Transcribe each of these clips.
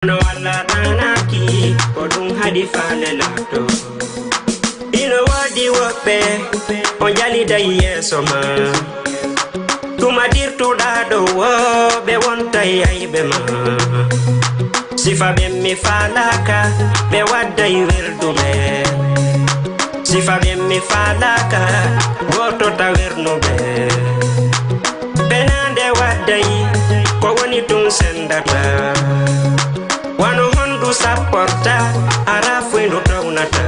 No wala tanaki kodung hadi fale lato ino wadi wope on jali da yeso ma tuma dirtu dado wo be wonta yaibe ma sifa be mi falaka be wadda werdu be sifa be mi falaka goto ta wernu be benande wadda ko woni tun sendata wano hondu sapporta arafu ndo taunata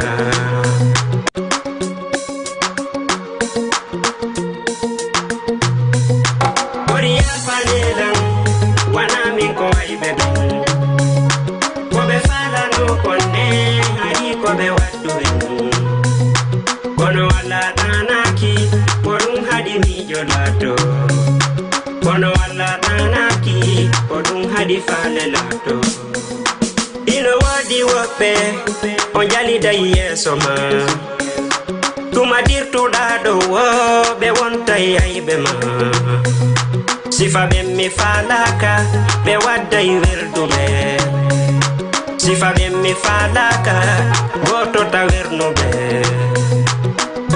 Oriya fanelan wana min ko aybe ko be fala no konne hari ko be waddu kono wala tanaki podum hadi mi jolato kono wala tanaki podum hadi fale lato ino wadi wope on jali da yeso ma tuma dirtu dado wo be wonta yaibe ma sifa be mi falaka be wadda werdu be sifa be mi falaka goto ta wernu be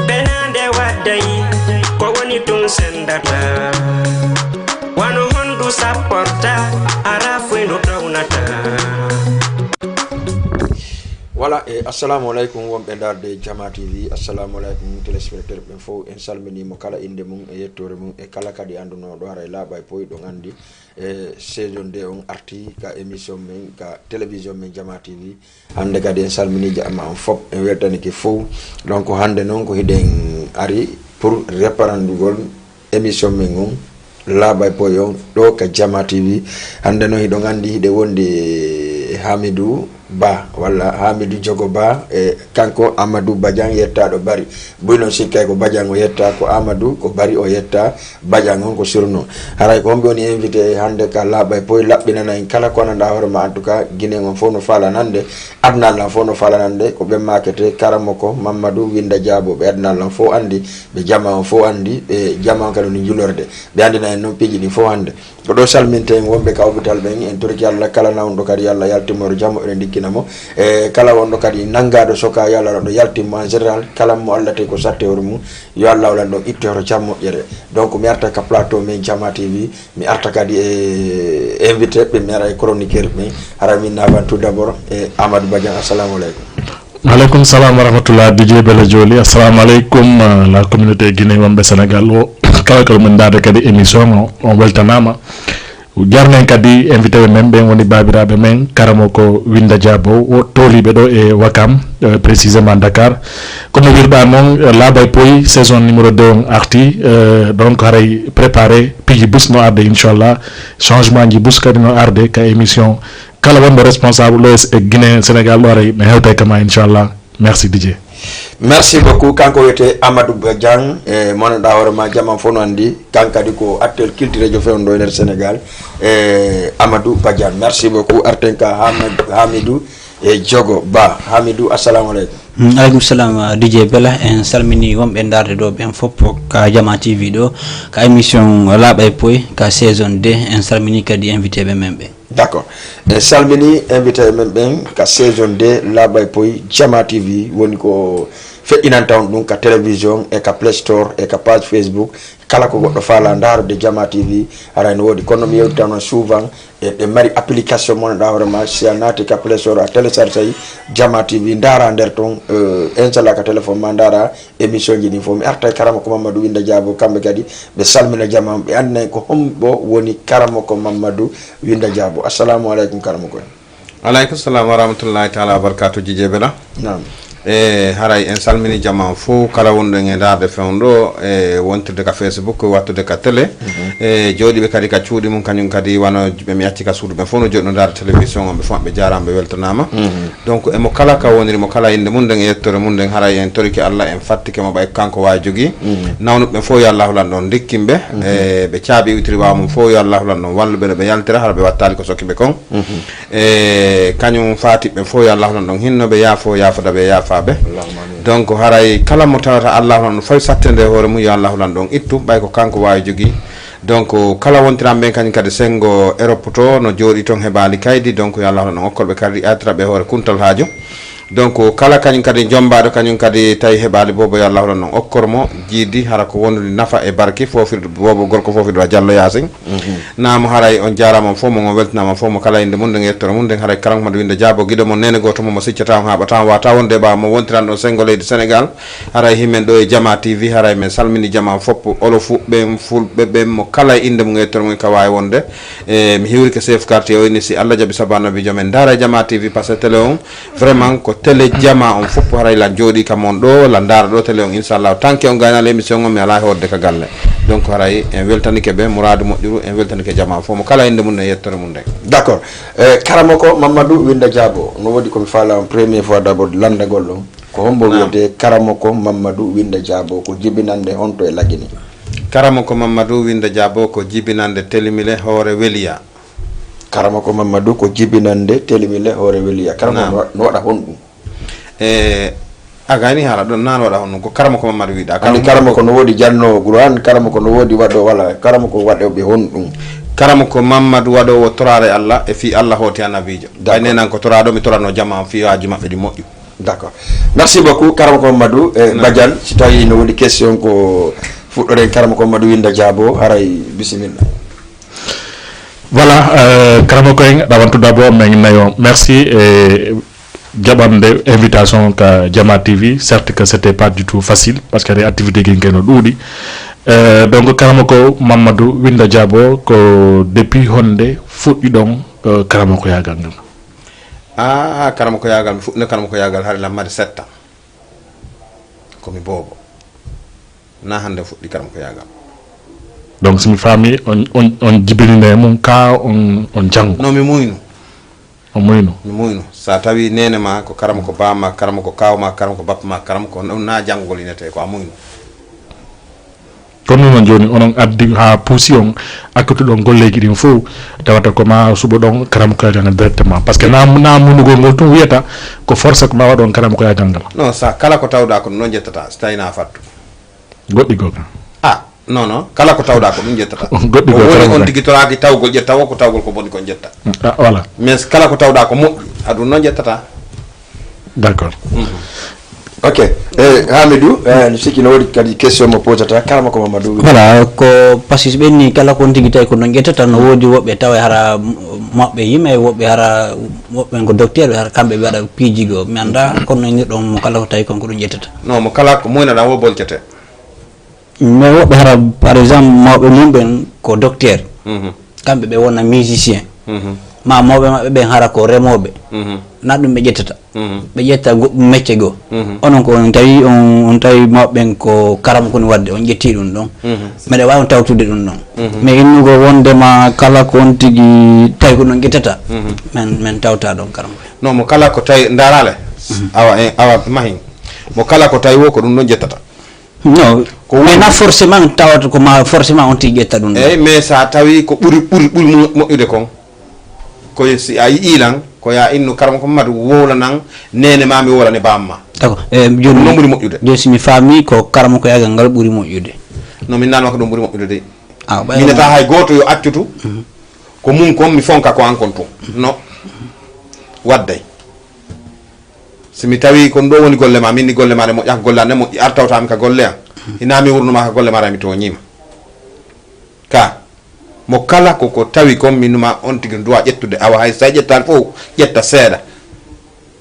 benande wadda ko woni tun sendata wano hondu sapporta arafu ndo taunata. Voilà, assalamu alaikum wonɓe darde Jama TV, assalamu alaikum téléspectateur ɓen fof en salminimo kala inde mum e yettore mum e kala kadi anduno ɗo ara e laaɓa e poyi ɗon andi saison de on arti ka émission men ka télévision men Jama TV hande kadi en salmini jama on fop en weltanike fof donc hande noon ko hiɗen ari pour réparandugol émission men on laaɓa e poyi on ɗo ka Jama TV hande noon hiɗon andi hiɗe wonde Hamidou Ba walla Hamidou Jogo Ba e kanko Amadou Badian yettaɗo bari buyno sikkay ko Badian o yetta ko Amadou ko bari o yetta Badian on ko surno haray ko homɓe woni invité hande ka laaɓa e poyi laɓɓinana en kala ko nanda hoorema en tout cas guinéen on fof no falanande adnallan fof no falanande ko ɓe makete karamo ko Mamadou Winda Diabo ɓe adnallan fof andi ɓe jama on fof andi ɓe jama on kadi no julorde ɓe andina en noon piiji ɗi fof hande ko ɗo salminte en wonɓe ka hôpital ɓen en torki Allah kala nawɗo kadi Allah yaltimoro jammo eɗen dikkinamo e kala wonɗo kadi nangado soka yo Allah ɗo yaltimmo en général kala mo Allah tawi ko satte hoore mum yo Allah walan ɗo itte hoto jammo ƴere donc mi arta ka plateau men Jama TV mi arta kadi e invité ɓe mi ara e chroniqueur ɓen hara min naban tout d'abord e Amadou Badian assalamu aleykum. Alaikum salam wa rahmatullah DJ Bella Joli assalamu alaikum la communauté guinéen wonɓe Sénégal o kala kala min dade kadi émission on weltanama jarnen kadi invité ɓe men ɓen woni babiraɓe men karamo ko Winda Diabo o toliɓe ɗo e Wakam précisément Dakar comme no wirɗa noon laaɓa e poyi saison numéro 2 on arti donc haray préparé piiji bus no arde inchallah changement ji bus kadi no arde ka émission kala wonɗo responsable ɗo e Guinée Sénégal ɗo aray mi hewta kama inchallah merci DJ. Merci beaucoup kanko wiyete Amadou Badian e monanoɗa hoorema jaman fof no andi kanko kadi ko acteur culture radio fewno ɗo e nder Sénégal Amadou Badian merci beaucoup arten ka Hamidou e Jogo Ba. Hamidou assalamu aleykum. Aleykum salam DJ Bella en salmini wonɓe darde ɗo ɓen fof ka Jama TV ɗo ka émission laaɓa e poyi ka saison 2 en salmini kadi invité ɓe men ɓe. D'accord. Salmini invité men ɓen ka saison 2 laaɓa e poyi Jama TV woni ko feƴƴinanta on ɗum ka télévision e ka Play Store e ka page Facebook kala ko goɗɗo faala daarode Jama TV ara no woodi kono mi yewtitano souvent e ɓe mari application monoɗa hoorema si a naati ka Play Store a télécharge Jama TV ndaara nder toon inchallah ka téléphone ma ndaara émission ji ɗin fof mi arta e karama ko Mamadou Winda Diabo kamɓe kadi ɓe salmina jama ɓe andinayi ko homɓo woni karama ko Mamadou Winda Diabo assalamu aleykum karama koye. Aleykum salam wa rahmatullahi taala wa barakatuh DJ Bella. Naam. e haray en salmini jama fo kala wonɗo e darde fewndo e wontirde ka Facebook wattude ka télé e jooɗiɓe kadi ka cuuɗi mum kañum kadi wano ɓe mi acci ka suudu ɓe fof no joɗɗo darde télévision on ɓe fof ɓe jarama ɓe weltanama donc emo kala ka woniri mo kala inde mum nden e yettore mum nden haray en toriki Allah en fattike mo ɓay kanko wawi jogui nawnuɓe fof yo Allah hulan ɗon dikkimɓe e ɓe caaɓi witiri wawa mum fof yo Allah hulan ɗon walluɓe no ɓe yaltira hara ɓe wattali ko sokkiɓe kon e kañum fatiɓe fof yo Allah hulan ɗon hinnoɓe yaafo yaafoda ɓe yaafaɓe donc haray kala mo tawata Allah no fay sattende hoore mum yo Allah lan ɗon ittu ɓay ko kanko wawi jogui donc kala wontiram ben kany kadi sengo Europe to no jodi ton hebali kaydi donc ya Allah no okkolbe kadi atrabe hore kuntal haajo donc kala kany kadi jombaado kanyum kadi tay hebali bobo ya Allah no okkormo jidi hara ko wondu nafa e barki fofirde bobo gorko fofirde jallo yasin naamo haray on jarama fo mo weltnama fo mo kala inde mun de ngettoro mun de haray karam madu winde jabo gido mo nene goto mo siccata ha bata wata wonde ba mo wontiran do sengo leydi Sénégal haray himen do e Jama TV haray men salmini jama foppo olofu be fulbe be mo kala inde mo ngettoro mo ka way wonde e mi hiwri ke chef quartier o ni si Allah jabi sabana bi jomen dara Jama TV parce que télé on vraiment ko télé Jama on foppo haray la jodi kam on do la dara do télé on inshallah tanke on gana l'émission on mi ala horde ka galle donc haray en weltanike be mouradu moddiru en weltanike Jama fo mo kala inde mun ne yettore mun de d'accord Karamoko Mamadou Winda Diabo no wodi ko mi fala en première fois d'abord landagol ɗum ko hombo wiyete Karamoko Mamadou Winda Diabo ko jibinande honto e lagini Karamoko Mamadou Winda Diabo ko jibinande telimile hoore weliya Karamoko Mamadou ko jibinande telimile hoore weliya Karamoko no waɗa honɗum agani hala ɗon nan waɗa honɗum ko Karamoko Mamadou wiɗa andi Karamoko no wodi janno Qur'an Karamoko no wodi waɗo wala Karamoko waɗoɓe honɗum Karamoko Mamadou waɗowo torare Allah e fi Allah hoti annabijo bay nenan ko toraɗo mi torano Jama fi haji mabɓe ɗi moƴƴu d'accord merci beaucoup Karamoko Mamadou Badiane si tawi no woni question ko fuɗɗoren Karamoko Mamadou Winda Diabo haray bisimilla voilà Karamoko en avant d'abord men nayo merci et jabande invitation ka Jama TV certes que c'était pas du tout facile parce que les activités qui ngeno ɗuuɗi donc Karamoko Mamadou Winda Diabo ko depuis honde fuɗɗi ɗon Karamoko yagal ngam Karamoko yagal mi fuɗɗino Karamoko yagal haade lammade 7 ans komi bobo na hande fuɗɗi Karamoko yagal donc simi fami on jibinine mum ka on jango no mi muyno on muyno mi muyno sa tawi nene ma ko Karamoko bama Karamoko kawma Karamoko bappa ma Karamoko na jangol inete ko a muyno kono non joni onon addi ha puusi on akkutuɗon golleji ɗin fof tawata ko ma suɓo ɗon Karamoko yagal directement par ce que na munugol ngol tun wiyata ko force ko ma waɗon Karamoko yagal ngal non sa kala ko tawɗa ko non jettata so tawi na fattu goɗɗi goka non kala ko tawɗa ko ɗum jettata goɗɗi ko goka woni on tigi toraki tawgol ƴetta wo ko tawgol ko boni kon jetta voilà mais kala ko tawɗa ko moƴƴi aɗum non jettata d'accord ok Hamidou mi sikki no wodi kadi question mo posata Karamoko Mamadou voilà ko parce que ɓenni kala ko tigi tawi ko non ƴettata no wodi woɓɓe tawa hara moɓɓe yimɓe woɓɓe hara woɓɓe ko docteur ɓe hara kamɓe ɓe waɗa piijigo mi anda kono nirɗon mo kala ko tawi konko ɗum ƴettata non mo kala ko moynaɗa wo bolcete mais woɓɓe hara par exemple mawɓe mumɓen ko docteur kamɓe ɓe wona musicien ma mawɓe maɓɓe ɓen hara ko remoɓe na ɗum ɓe ƴettata ɓe ƴetta métier goo onon ko tawi on tawi mawɓe ko Karamoko ni wadde on ƴetti ɗum ɗon meɗe wawi tawtude ɗum ɗon mais innugo wondema kala ko on tigui tawi ko ɗon ƴettata men tawta ɗon Karamoko non mo kala ko tawi darale awa mahin mo kala ko tawi wo ko ɗum ɗon jettata non mais na forcément tawata ko ma forcément on tigui ƴetta ɗum eyyi mais sa tawi ko ɓuri moƴƴude kon ko si a yii lan ko ya innu Karamoko Mamadou wowlanan nene ma mi wolane bamma d'accord joni non ɓuuri moƴƴude joni somi faami ko Karamoko yagal ngal ɓuuri moƴƴude non min nanma ko ɗum ɓuuri moƴƴude de ɓay mineta hay goto yo accutu ko mum kon mi fonka ko an kon tun non wadday simi tawi kon ɗo woni golle ma min ni golle ma ne moƴƴa ko golle an ne moƴƴi artawtami ka golle an hinami wurnuma ka golle ma rami toñima ka mo kala koko tawi kon minuma on tigi duwa ƴettude awa hay sa ƴettani fof ƴetta seeɗa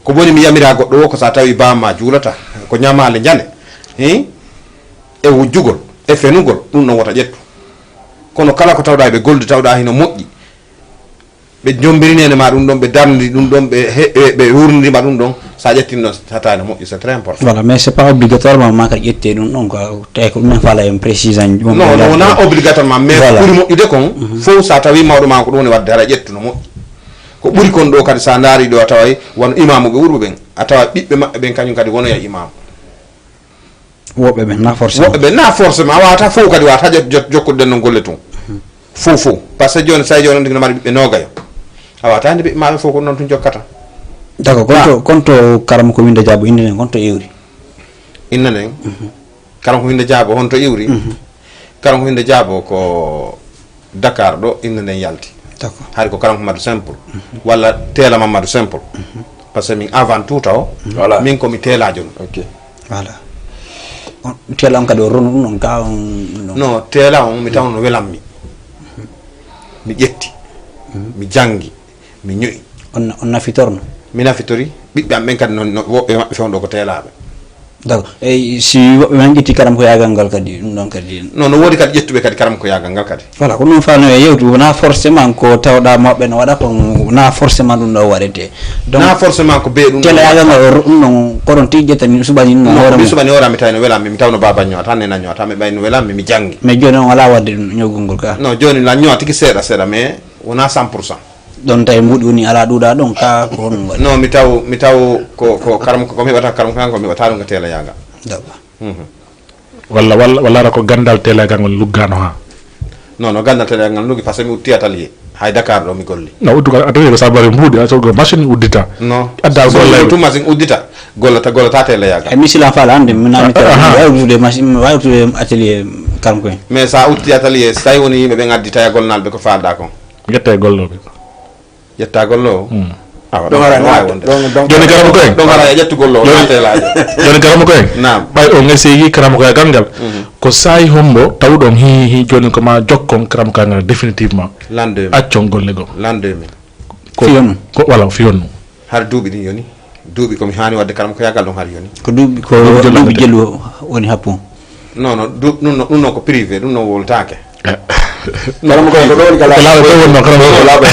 ko boni mi yamira goɗɗo o ko sa tawi bamma juulata ko ñamale jane e wujjugol e fenugol ɗum non wota ƴettu kono kala ko tawɗa ɓe goldi tawɗa hino moƴƴi ɓe jombirinene ma ɗum ɗon ɓe dardi ɗum ɗon ɓe wurnidima ɗum ɗon sa ƴettino hatane moƴƴi c'est très important voilà mais c'est pas obligatoirement ma kadi ƴette ɗum ɗon ko tawi ko ɗumen fala en précisant non wona obligatoirement mais ɓuuri moƴƴude kon fof sa tawi mawɗo ma ko ɗum woni wadde hara ƴettu no moƴƴi ko ɓuuri kon ɗo kadi sa daari ɗo a taway wono imamu ɓe wurɓe ɓen a tawa ɓiɓɓe maɓɓe ɓen kañum kadi wonoya imamu woɓɓe ɓen na forcément woɓɓe ɓen na forcément a wawata fof kadi wata jokkude non golle tun fof par ce que joni sa joni on tigi no mari ɓiɓɓe nogayo a wawata hande ɓiɓɓe maɓe fof ko noon tun jokkata d'accord konto Karamoko Winda Diabo inde nden konto iwri inna nden Karamoko Winda Diabo honto iwri Karamoko Winda Diabo ko Dakar ɗo inde nden yalti d'accord hay ko karam Mamadou simple walla teela Mamadou simple par ce que min avant tout taw Voilà. min komi teelajo ɗum ok voilà on tela on kadi o ronu ɗum ɗon ka on non teela on mi tawno welammi mi ƴetti mi jangi mi ñoyi on nafitorno mi nafitori ɓiɓɓe am ɓen kadi no woɓɓe maɓɓe fewno ɗo ko teelaɓe d'accord eyi si woɓɓe man ƴetti karam ko yagal ngal kadi ɗum ɗon kadi non no woodi kadi ƴettuɓe kadi karam ko yagal ngal kadi voilà ko ɗum fano e yewtu wona forcément ko tawɗa mawɓe no waɗa ko wona forcément ɗum ɗo waɗete donc na forcément ko be ɗum tele yagal ngal ɗum ɗon koɗon tigui ƴettani suɓani ɗum hoore mi mum subani orami tawi no welammi mi tawno baba ñoata hanne na ñoata mi ɓayno welammi mi jangi mais joni on wala wadde ɗum ñowgol ngol ka non joni la ñoa tigi seeɗa seeɗa mais wona 100%. ɗon tawi mbuɗi woni ala ɗuɗa ɗon ka ko honɗum waɗi non mi taw ko karam ko mi heɓata karam kan ko mi heɓata ɗum ko teela yaga d'accord walla ara ko gandal telegal ngol luggano ha non no gandal teela ngal lugi par ce que mi utti atelier hay Dakar ɗo mi golli no udduga atelier ko sabari mbuudi a sogo machine uddita non adda golla tu machine uddita gollata teela yaga e misila fala hande mi namita wawtude machine wawtude atelier karam koye mais sa utti atelier so tawi woni yimɓe ɓe gaddi tawi golnalɓe ko falɗa kon yette golloɓe ƴetta gollo o donc joni karama koyen ɗon ara e ƴettu gollo o na teelajo joni karama koyen Naam. ɓay o ngesegi karama koya gangal ko sayi hombo tawɗon hi joni ko ma jokkon karama koya ngal définitivement l'an 2000 accon golle go l'an 2000 fiyonu ko voilà fiyonno har duuɓi ɗin yoni duuɓi komi hani wadde karam ko yagal ɗon har yoni ko duuɓi jellu woni happu non non ɗum noon ko privé ɗum noon woltake karam ko ɗon kala laaɓe to wonno karama ko laaɓe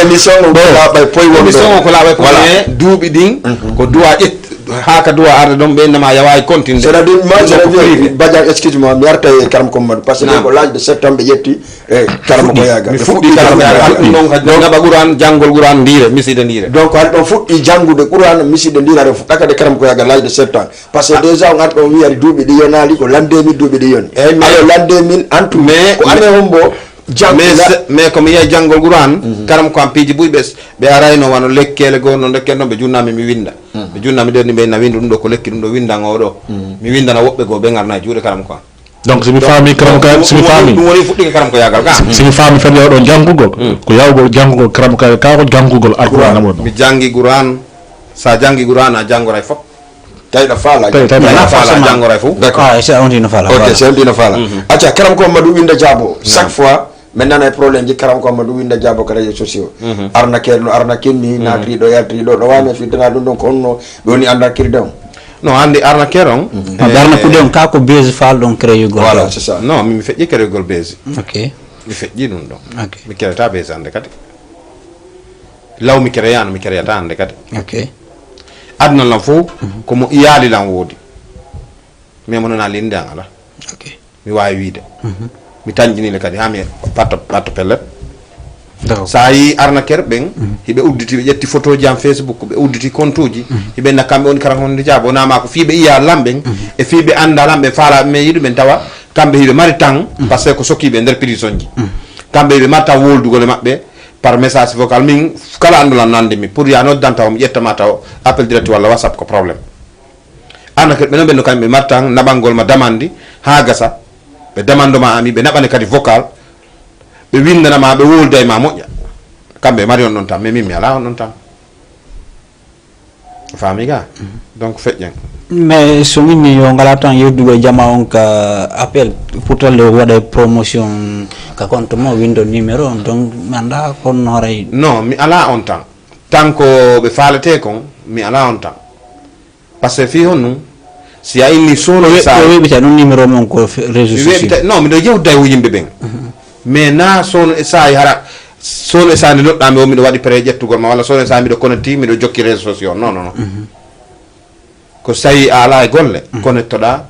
émission o ko laaɓe poy wonɗo émission o ko laaɓe mais duuɓi ɗin ko duwa haka duwa arde ɗon ɓeynama yawawi continde c'est à dire moi je Badian excuse moi mi arta e karam Mamadou parce que ko l'âge de 7 ans ɓe ƴetti e karam ko yaga mi fuɗɗi karam ɗum ɗon kadi naɓa Qur'an jangol Qur'an ndire miside ndire donc har ɗon fuɗɗi janngude Qur'an miside ndinare ɗakade karam ko yaga l'âge de 7 ans parce que déjà on arta on wiyari duuɓi ɗi yonali ko l'an 2000 duuɓi ɗi yoni alors l'an 2000 en tout mais ko année hombo mais komi yiya jangol Qur'an karam ko am piiji ɓuy ɓe arayno wano lekkele goo no lekken ɗon ɓe junnami mi winda ɓe junnami nder ni ɓeyna windu ɗum ɗo ko lekki ɗum ɗo windan o ɗo mi windana woɓɓe goo ɓe garna e juuɗe karam ko am donc somi faami karama koya somi faami ɗum woni fuɗɗike karam ko yagal ka somi faami fedde oɗon janngugol ko yawgol janngugol karama koya ka ko janngugol alqur'ana mo mi jangi Qur'an sa jangi Qur'an a jangoray fop tawiɗa faala na faala a jangoray fof ah c'est on dino fala ok c'est dina faala acca karam ko Mamadou winda jaabo chaque fois min nana e probléme ji karam ko Mamadou winda jaabo ko réseaux sociaux arnaqueur no arnaquinni natriɗo yaltriɗo ɗo wawmi fiddana ɗum ɗon ko honno ɓe woni arnaquirde on non andi arnaqueur on arnaqude on ka ko base fal ɗon créugol voilà c'est ça non mi feƴƴi créugol beesi ok mi feƴƴi ɗum ɗon ok mi créata beesi hande kadi law mi créyano mi créata hande kadi ok aduna lan fof komo iyaali lan woodi mais mo nana linde an ala ok mi wawi wiide mi tañƴinile kadi ha mi patta pellet d'accord sa yi arnaqueur ɓen hiɓe udditi ɓe ƴetti photo ji am Facebook ɓe udditi compte uji hiɓe na kamɓe woni karam honde jaabo wonama ko fiiɓe iya lamɓen e fiiɓe anda lamɓe faalaɓe mais yiɗumen tawa kamɓe hiɓe mari tan par ce que ko sokkiɓe nder prison ji kamɓe hiɓe mari tan woldugol e maɓɓe par message vocal min kala andulan nande mi pour ya noddan taw mi ƴettama taw appel direct walla WhatsApp ko probléme arnaqueur ɓe noon ɓenno kamɓe mari tan naɓalngol ma damandi ha gasa ɓe damandoma ami ɓe naɓane kadi vocal ɓe windanama ɓe wolda e ma moƴƴa kamɓe mari on ɗon tan mais min mi ala on ɗon tan faami ga donc feƴƴen mais so minni yo ngala tan yewdugo e jama on ka appel pour talle waɗa promotion ka compte mo windo numéro on donc mi anda kon horay non mi ala on tan tant ko ɓe faalete kon mi ala on tan par ce que fi hon num si a inni solo weɓita ɗum numéro mon ko réseau social non miɗo yewda e yimɓe ɓen mais na sono e sayi hara sono e sani loɗɗami o miɗo waɗi pré ƴettugol ma walla sono e sa miɗo connecti miɗo jokki réseau sociaux non non non ko so tawi a ala e golle connectoɗa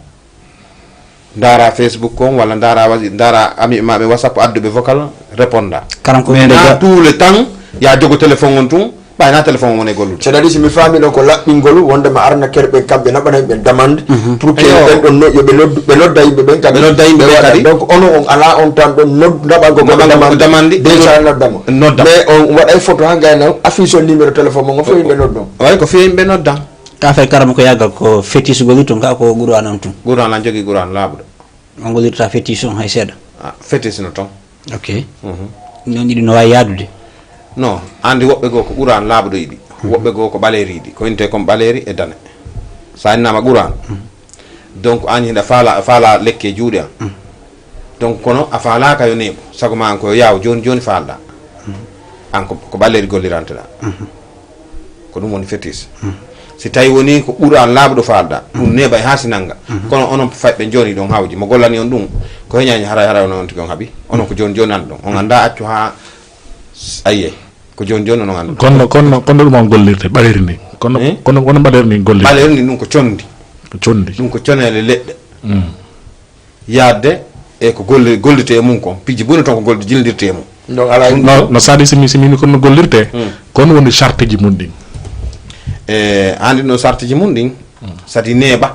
dara Facebook kon walla dara ami maɓe WhatsApp adduɓe vocal réponda mais na tout le temps ya jogo téléphone on tun ɓayna téléphone on e gollude c'est à dire somi faami ɗon ko laɓɓingol wondema arnaqueur ɓe kamɓe naɓana ɓe demande pour que ɓen ɗon yoɓe nodda yimɓe ɓen kadi ɓe nodda yimɓe ɓe kadi donc ono on ala on tan ɗon naɓago demande déjà noddamo mais on waɗay photo ha gayna affiche o numéro téléphone mo fof yimɓe noddon way ko fi yimɓe noddan ka fe karama ko yaggal ko fétiche goli toon ka ko Qur'an on tun Qur'an an jogui Qur'an laaɓuɗo on golirta fétiche on hay seeɗa fétiche no ton ok non yiɗi no wawi yaadude non andi woɓɓe goo ko ɓuran laaɓuɗo yiɗi woɓɓe goo ko ɓaleri yiɗi ko inte comme ɓaleri e dane sa innama ɓuran donc an hiɗa faala lekke juuɗe an donc kono a faalaka yo neeɓo sago ma an koyo yaaw joni joni faalɗa an ko ɓaleri golliranteɗa ko ɗum woni fétice si tawi woni ko ɓuran laaɓuɗo faalɗa ɗum neeɓa e ha sinanga kono onon fayɓe joni ɗon hawji mo gollani on ɗum ko heñañi haray on tigi on haaɓi onon ko joni joni anda ɗon on anda accu ha ayiye ko joni joni onon anda kono ɗum on gollirte ɓaleri ni kono ɓaleri ni gollirte ɓaleri ni ɗum ko condi ɗum ko conele leɗɗe yadde e ko gollite e mum kon piji boni toon ko golde jildirte e mum donc ala no sadi simini kono gollirte kono woni charte ji mum ɗin andi no charte ji mum ɗin sadi neeɓa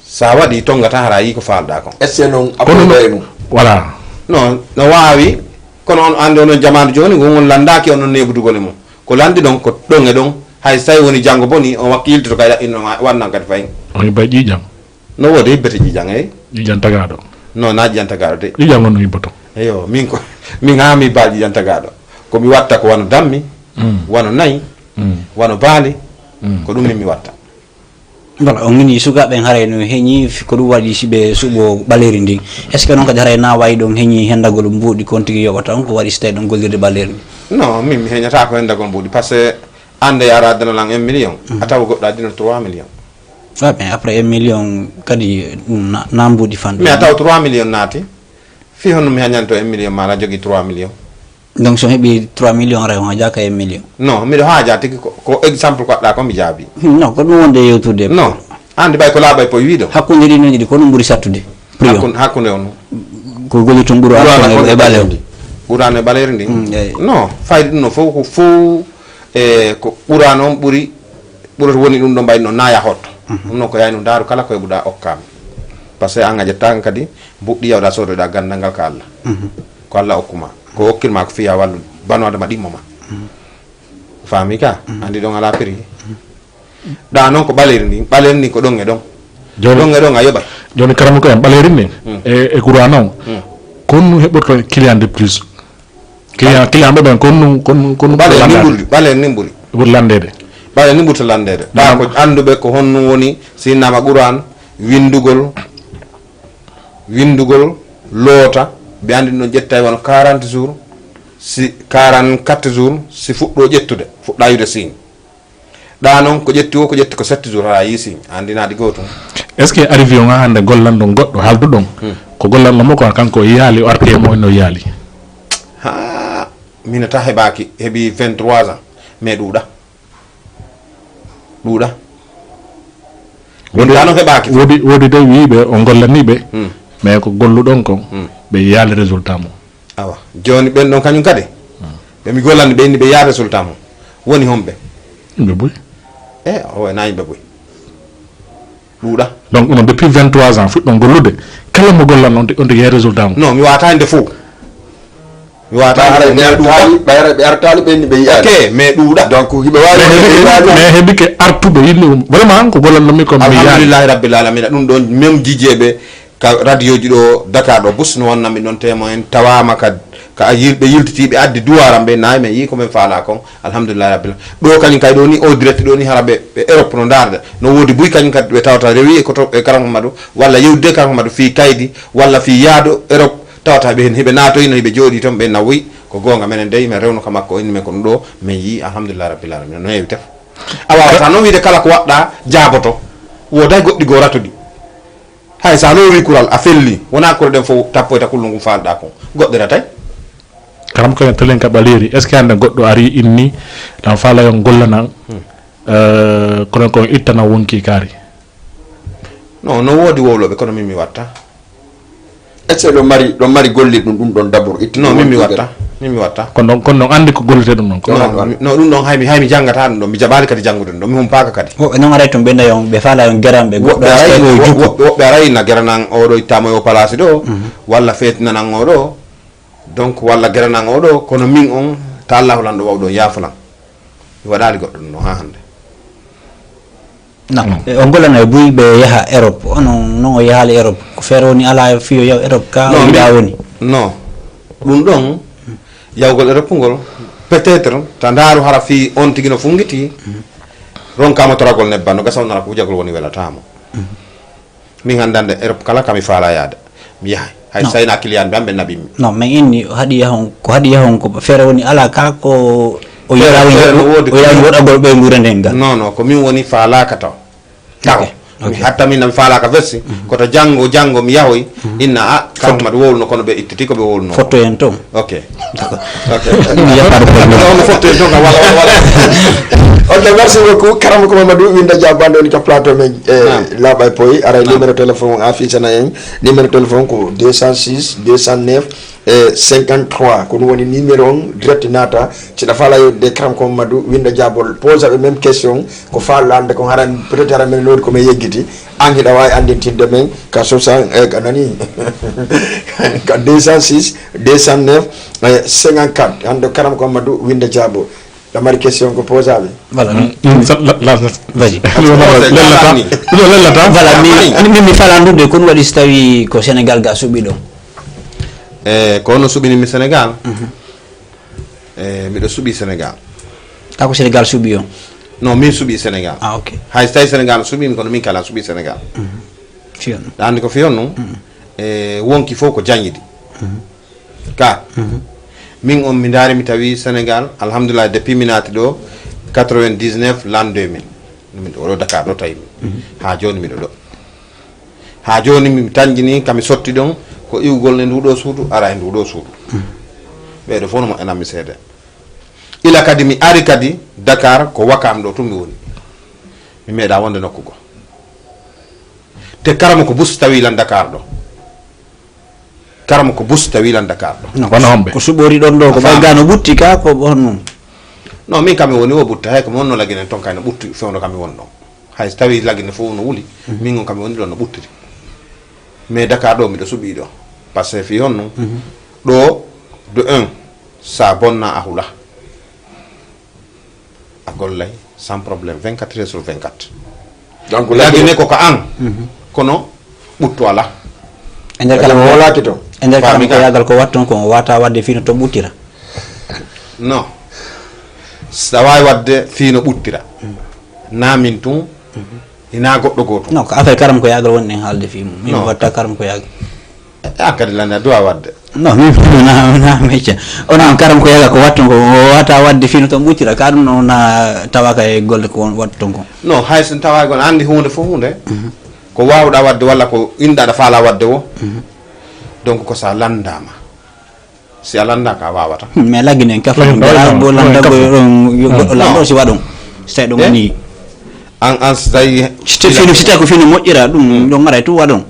sa waɗi tongata hara yi ko falɗa kon est ce que noon approɓe mum voilà non no wawi kono on andi onon jamanu joni won landaki onon neɓudugole mum ko landi ɗon ko ɗon e ɗon hay so tawi woni janggo boni on wakkilto kay ɗaɗɗinno wannan kadi fayin on yiɓa ƴiƴam no wode yibbete ƴiƴan eyyi ƴiƴan tagaɗo non na ƴiƴan tagaɗo de ƴiƴam on no yibboto eyo min ha mi baa ƴiƴan tagaɗo komi watta ko wano dammi wano nayyi wano baali ko ɗum min mi watta voilà on ngini sukaɓe haray no heñi ko ɗum waɗi siɓe suuɓo ɓaleri ndin est ce que noon kadi haray na wawi ɗon heñi hendagol mbuuɗi kon tigui yoɓata on ko waɗi so tawi ɗon gollirde ɓaleri ndi non min mi heñata ko hendagol mbuuɗi par ce que ande ara danolan 1 million a tawa goɗɗo addino 3 million mais après 1 million kadi ɗum na mbuuɗi fanɗe mais a tawa 3 million naati fi honno mi hañanto 1 million ma aɗa jogui 3 million donc so heeɓi 3 million ray on jaka 1 million non miɗo haaja tigi ko exemple ko waɗɗa ko mi jaabi non ko ɗum wonde yewtude non andi ɓay ko laaɓay po wiiɗo hakkude ɗi noon ɗiɗi ko ɗum ɓuuri sattude prix o hakkude on ko golli toon ɓuuro e ɓaale o ɓurano e ɓaleri ndi non fayde ɗum no fof ko fof e ko ɓurano on ɓurata woni ɗum ɗo mbayno no naaya hotto ɗum noon ko yayno daaru kala koye ɓuɗa okkami par ce que an a ƴettaka kadi mbuɗɗi yawɗa sodoɗa gandal ngal ko Allah ko Allah okkuma ko hokkirma ko fiya wallude banode ma ɗimmo ma faami ka andi ɗon ala prix ɗa noon ko ɓaleri ndi ko ɗon e ɗon ɗon e ɗon a yoɓat joni karama ko en ɓaleri ni e courant noon konnu heɓoto client de plus client ɓe ɓen konnu ɓaleri ni ɓuuri ɓuuri landede ɓaleri ni ɓurta landede ɗa ko anduɓe ko honno woni sinnama ɓuran windugol loota ɓe andi ɗum ƴetta wono 40 jours si 44 jours si fuɗɗo ƴettude fuɗɗa yude signe ɗa noon ko ƴetti ko 7 jours hala yi signe andinaɗi gotum est ce que arrivé on hande gollanɗo goɗɗo haaldu ɗon ko gollanɗomo ko kanko yaali o arti e mo no yaali ha minata heɓaki heeɓi 23 ans mais ɗuuɗa wonano heɓaki wodi de wiiɓe o gollaniɓe mais ko golluɗon kon ɓe yaali résultat mum awa joni ɓen ɗon kañum kadi ɓe gollani ɓe inni ɓe yaa résultat mum woni homɓe yimɓe boyi o na yimɓe boyi ɗuuɗa donc ɗum depuis 23 ans fuɗɗon gollude kala mo gollan on tigi yee résultat mum non mi wata hande fof mi wata ɓe artali ɓenni ɓe yiyaɗ ok mais ɗuuɗa donc hiɓe wawi mais heeɓi ke artuɓe yilli vraiment ko gollannomi ko mi alhamdulillahi rabbil alamina ɗum ɗon même jijeɓe ka radio ji ɗo Dakar ɗo bus no wonnami ɗon témoin tawama ka ɓe yiltitiɓe addi duwaram ɓe nayi men yi komin faala kon alhamdulillahi rabbil ɗo kañum kay ɗo ni o direct ɗo ni hara ɓe Europe no darde no woodi buy kañum kadi ɓe tawata rewi e Karam Mamadou walla yewdude Karam Mamadou fi kaydi walla fi yaado Europe tawata ɓe hen heɓe natoyi no heɓe jooɗi toon ɓe nawoyi ko gonga menen dey min rewno ka makko inni men ko ɗum ɗo min yi alhamdulillahi rabbil alamin no heewi tef a wawata noon wiide kala ko waɗɗa jaaboto woday goɗɗi goo ratuɗi hay sa no wi kural a felli wona kure ɗen fof tappoyta kullu ngu falɗa kon goɗɗe ratay karam ko telen ka ɓaleri est ce que hande goɗɗo ari inni tan faala yon gollanan kono kon ittana wonki kaari non no woodi wowloɓe kono min mi watta est ce que ɗon mari gollir ɗum ɗon d' abord itti non min mi watta kono ɗon andi ko gollete ɗum ɗon non ɗum ɗon haymi janggata ɗum ɗon mi jaɓani kadi janggude ɗum ɗon mi humpaka kadi woɓɓe noon aray toon ɓe dayon ɓe faala yon geran ɓe woɓɓe arayna geranan oɗo ittama o place ɗo walla fetinanan oɗo donc walla geranan oɗo kono min on ta allahu lan ɗo wawɗo yaafulan mi waɗali goɗɗo ɗum ɗon ha hande non o gollana e buy ɓe yaaha Europe onon noon o yahaali Europe ko feere woni ala fiyo yaw Europe ka o wiɗa woni non ɗum ɗon yawgol e reppugol peut-être ta ndaaru hara fi on tigi no fungiti ronkama toragol nebban no gasa nara ko wujagol woni welatamo min handande Europe kala kami faala yaade mi yahay hay sayna client be nabimi non mais inni hadi yahon ko fere woni ala ka ko o yawi wodagol be ngurenden gal non ko min woni faala ka taw mi hatta min nam faala ka versi ko to jango mi yahoy inna kanko mad wolno kono be ittiti ko be wolno photo en ton ok mi yapar on photo en ton wala ok merci beaucoup karam ko Mamadou winda jabande on ci plateau men labay poy ara numéro téléphone affiché na en numéro téléphone ko 206 209 53 ko woni numéro on direct nata ci da fala de karam ko Mamadou winda jabol pose la même question ko falande ko haran peut-être ara men lodi ko me yeggiti angi da way andintinde men ka so sa kanani ka 206 209 54 ando karam ko Mamadou winda jabo la mari question ko posable voilà vas-y voilà mi falandude kon wadi stawi ko Sénégal ga subi do ko no subini mi Sénégal mi do subi Sénégal ka ko Sénégal subi yo non min subi Sénégal ok hay stay Sénégal subi kono min kala subi Sénégal fion andi ko fion non wonki fo ko jangidi ka min on mi daari mi tawi Sénégal alhamdulillah depuis minati do 99 l'an 2000 min do Dakar do tawi ha joni mi do ha joni mi tanjini kami sotti don ko iwgol ne ndudo suudu ara e ndudo suudu be do fono mo enam mi seede ila kadi mi ari kadi Dakar ko wakam do tumi woni mi meeda wonde nokku go te karamo ko bus tawi lan Dakar do karamo ko bus tawi lan Dakar do wana hombe ko subori don do ko bagano butti ka ko bonno non min kami woni o butta hay ko monno lagine ton kayno butti fewndo kami wonno hay tawi lagine fo no wuli min on kami woni don no buttiri mais Dakar do mi do subi do parce que fi honno do de 1 sa bonna ahula a gollay sans problème 24 heures sur 24 donc lagine ko an kono butto ala ender kala wala kito ender kala ko yagal ko watton ko wata wadde fino to buttira non sa way wadde fino buttira namin tun ina goddo goto non ko affaire karam ko yagal wonne halde fi min watta karam ko yagal akadi lana do wadde non mi na mecha on karam ko yagal ko watton ko wata wadde fino to buttira kadum no na tawaka e golde ko watton ko non hay sen tawa gon andi hunde fo hunde ko wawda wadde walla ko inda da fala wadde wo donc ko sa landama si alanda ka wawata mais lagine ka fa bo landa go lando si wadon stay do ni an stay fino ko fino mojjira dum do ngara tu wadon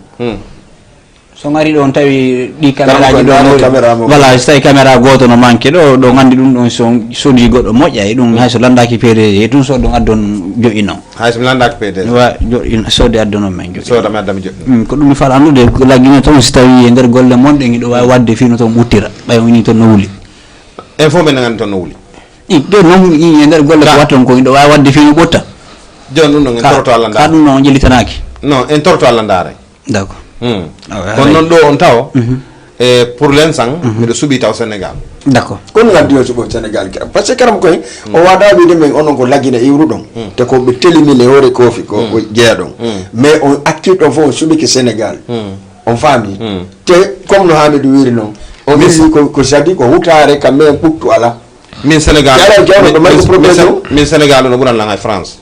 so ngari don tawi di camera ji do wala stay camera goto no manke do ngandi dum don so di goddo mojja e dum hay so landaki pede e dum so do addon jo ino hay so landaki pede wa jo ino so de addono men jo so da mi addami jo ko dum mi fala andude lagine ton stawi e nder golle monde ngi do wadde fino ton buttira bay woni ton no wuli info men ngani ton no wuli do non e nder golle ko watton ko do wadde fino botta jon dum non en torto alla ndare kadum non jelitanaki non en torto alla ndare d'accord kon non do on taw pour l'instant mi do subi taw Sénégal d'accord kon ngaddi yo subo Sénégal parce que karam koy o wada wi de men onon ko lagina iwru don te ko be telimine hore kofi ko jeya don mais on active on fo subi ke Sénégal on fami te comme no Hamidou wiri non o mi ko jadi ko hutare kam men puttu ala min Sénégal min Sénégal no buran la ngay France